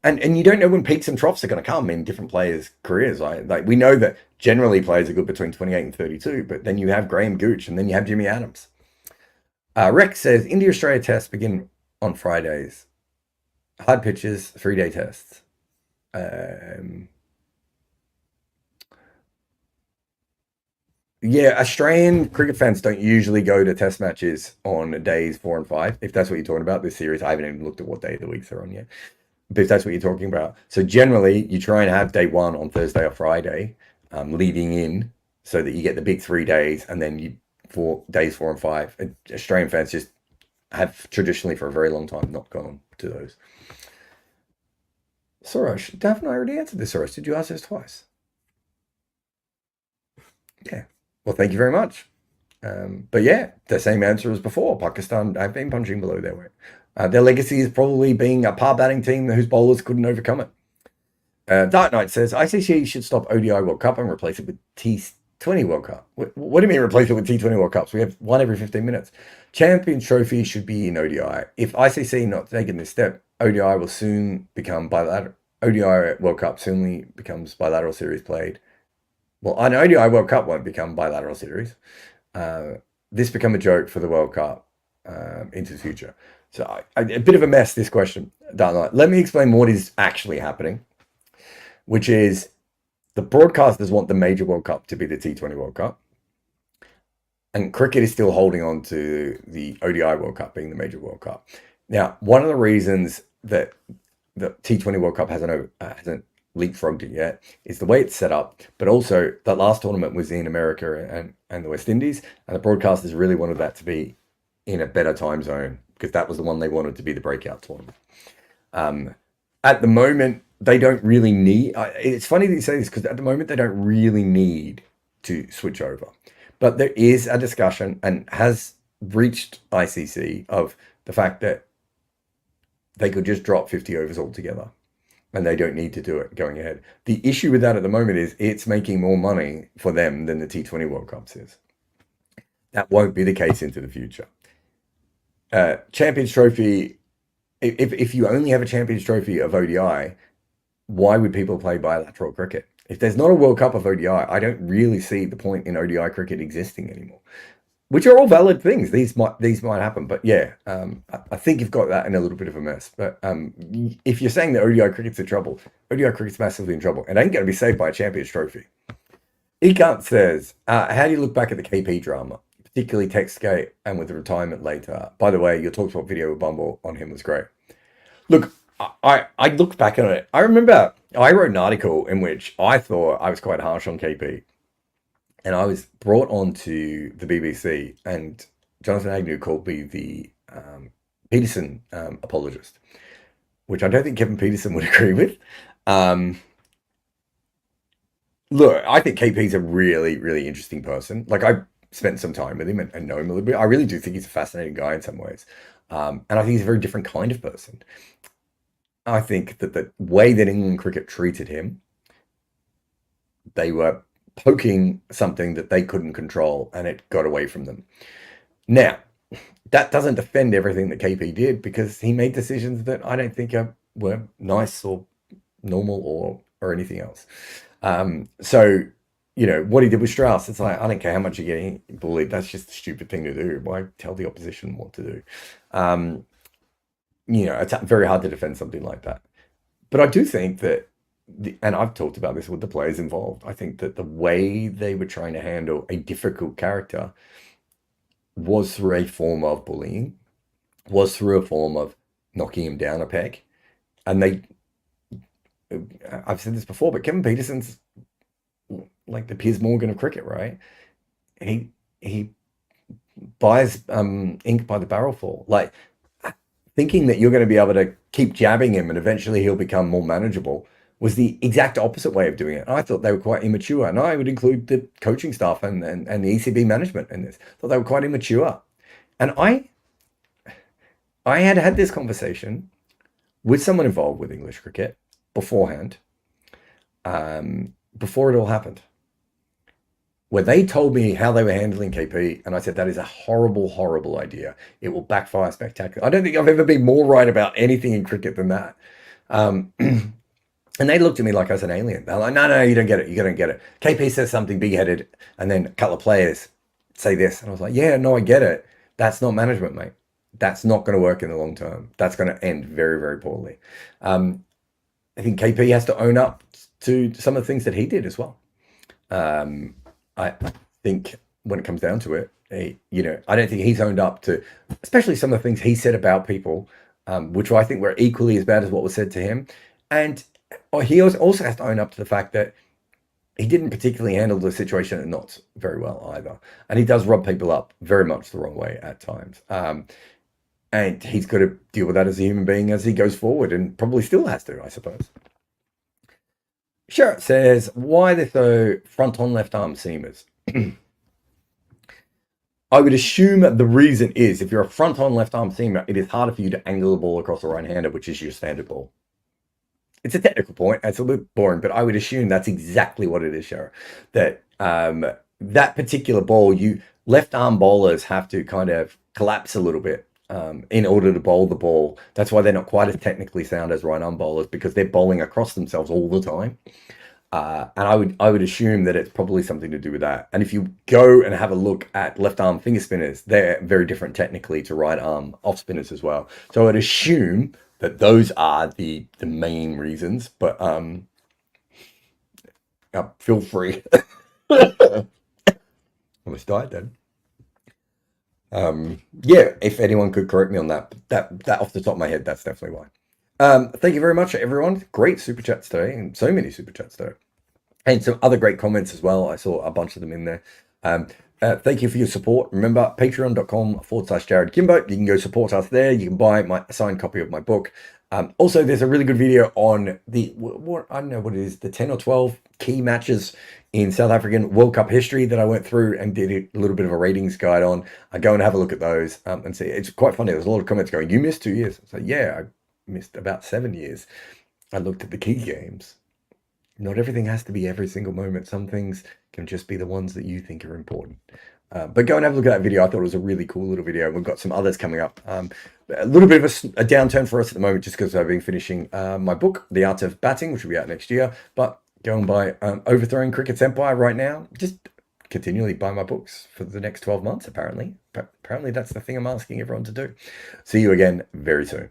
And you don't know when peaks and troughs are going to come in different players' careers. Like we know that generally players are good between 28 and 32, but then you have Graham Gooch and then you have Jimmy Adams. Rex says India-Australia tests begin on Fridays. Hard pitches, 3-day tests. Yeah, Australian cricket fans don't usually go to test matches on days 4 and 5. If that's what you're talking about, this series, I haven't even looked at what day of the week they're on yet. But if that's what you're talking about. So generally, you try and have day 1 on Thursday or Friday, leading in, so that you get the big 3 days, and then days 4 and 5. And Australian fans just have traditionally for a very long time not gone to those. Soros, Daphne, I already answered this, Soros. Did you ask this twice? Yeah. Well, thank you very much. But yeah, the same answer as before. Pakistan have been punching below their weight. Their legacy is probably being a par batting team whose bowlers couldn't overcome it. Dark Knight says ICC should stop ODI World Cup and replace it with T20 World Cup. What do you mean replace it with T20 World Cups? We have one every 15 minutes. Champions Trophy should be in ODI. If ICC not taking this step, ODI will soon become bilateral. ODI World Cup soon becomes bilateral series played. Well, an ODI World Cup won't become bilateral series. This become a joke for the World Cup into the future. So a bit of a mess, this question, Dark Knight. Let me explain what is actually happening, which is the broadcasters want the major World Cup to be the T20 World Cup. And cricket is still holding on to the ODI World Cup being the major World Cup. Now, one of the reasons that the T20 World Cup hasn't leapfrogged it yet is the way it's set up, but also the last tournament was in America and the West Indies, and the broadcasters really wanted that to be in a better time zone because that was the one they wanted to be the breakout tournament. At the moment, they don't really need, it's funny that you say this because at the moment they don't really need to switch over, but there is a discussion and has reached ICC of the fact that they could just drop 50 overs altogether and they don't need to do it going ahead. The issue with that at the moment is it's making more money for them than the T20 World Cups is. That won't be the case into the future. Champions Trophy, if you only have a Champions Trophy of ODI, why would people play bilateral cricket? If there's not a World Cup of ODI, I don't really see the point in ODI cricket existing anymore. Which are all valid things. These might happen, but yeah, I think you've got that in a little bit of a mess. But if you're saying that ODI cricket's in trouble, ODI cricket's massively in trouble. It ain't going to be saved by a Champions Trophy. Ekant says, how do you look back at the KP drama, particularly Techskate and with the retirement later? By the way, your TalkSport video with Bumble on him was great. Look, I looked back on it. I remember I wrote an article in which I thought I was quite harsh on KP. And I was brought on to the BBC, and Jonathan Agnew called me the Pietersen apologist, which I don't think Kevin Pietersen would agree with. look, I think KP's a really, really interesting person. Like, I spent some time with him and know him a little bit. I really do think he's a fascinating guy in some ways. And I think he's a very different kind of person. I think that the way that England cricket treated him, they were poking something that they couldn't control, and it got away from them. Now, that doesn't defend everything that KP did, because he made decisions that I don't think were nice or normal or anything else. So, you know, what he did with Strauss, it's like, I don't care how much you're getting bullied. That's just a stupid thing to do. Why tell the opposition what to do? You know, it's very hard to defend something like that. But I do think that, and I've talked about this with the players involved, I think that the way they were trying to handle a difficult character was through a form of bullying, was through a form of knocking him down a peg. And I've said this before, but Kevin Pietersen's like the Piers Morgan of cricket, right? He buys ink by the barrelful. Like, thinking that you're going to be able to keep jabbing him and eventually he'll become more manageable was the exact opposite way of doing it. I thought they were quite immature, and I would include the coaching staff and the ECB management in this. I thought they were quite immature. And I had this conversation with someone involved with English cricket beforehand, before it all happened, where they told me how they were handling KP, and I said, that is a horrible, horrible idea. It will backfire spectacularly. I don't think I've ever been more right about anything in cricket than that. And they looked at me like I was an alien. They're like, no, you don't get it. You don't get it. KP says something big-headed, and then a couple of players say this. And I was like, yeah, no, I get it. That's not management, mate. That's not going to work in the long term. That's going to end very, very poorly. I think KP has to own up to some of the things that he did as well. I think when it comes down to it, you know, I don't think he's owned up to, especially some of the things he said about people, which I think were equally as bad as what was said to him. And he also has to own up to the fact that he didn't particularly handle the situation at Notts very well either. And he does rub people up very much the wrong way at times. And he's got to deal with that as a human being as he goes forward, and probably still has to, I suppose. Jarrod says, why they're so front on left arm seamers? I would assume the reason is, if you're a front on left arm seamer, it is harder for you to angle the ball across a right-hander, which is your standard ball. It's a technical point. It's a little boring, but I would assume that's exactly what it is, Jarrod. That that particular ball, left arm bowlers have to kind of collapse a little bit in order to bowl the ball. That's why they're not quite as technically sound as right arm bowlers, because they're bowling across themselves all the time. And I would assume that it's probably something to do with that. And if you go and have a look at left arm finger spinners, they're very different technically to right arm off spinners as well. So I'd assume that those are the main reasons, but feel free. Almost died then. Yeah, if anyone could correct me on that off the top of my head, that's definitely why. Thank you very much, everyone. Great super chats today, and so many super chats today, and some other great comments as well. I saw a bunch of them in there. Thank you for your support. Remember, patreon.com/Jarrod Kimber. You can go support us there. You can buy a signed copy of my book. Also, there's a really good video on what I don't know what it is, the 10 or 12 key matches in South African World Cup history that I went through and did a little bit of a ratings guide on. I go and have a look at those and see. It's quite funny. There's a lot of comments going, you missed 2 years. So yeah, I missed about 7 years. I looked at the key games. Not everything has to be every single moment. Some things can just be the ones that you think are important. But go and have a look at that video. I thought it was a really cool little video. We've got some others coming up. A little bit of a downturn for us at the moment, just because I've been finishing my book, The Art of Batting, which will be out next year. But go and buy Overthrowing Cricket's Empire right now. Just continually buy my books for the next 12 months, apparently. Apparently that's the thing I'm asking everyone to do. See you again very soon.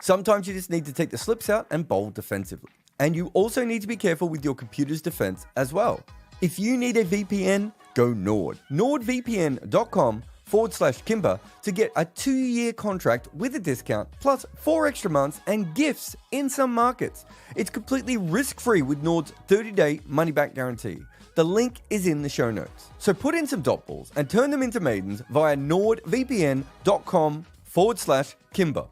Sometimes you just need to take the slips out and bowl defensively. And you also need to be careful with your computer's defense as well. If you need a VPN, go Nord. NordVPN.com/Kimber to get a 2-year contract with a discount, plus 4 extra months and gifts in some markets. It's completely risk-free with Nord's 30-day money-back guarantee. The link is in the show notes. So put in some dot balls and turn them into maidens via NordVPN.com/Kimber.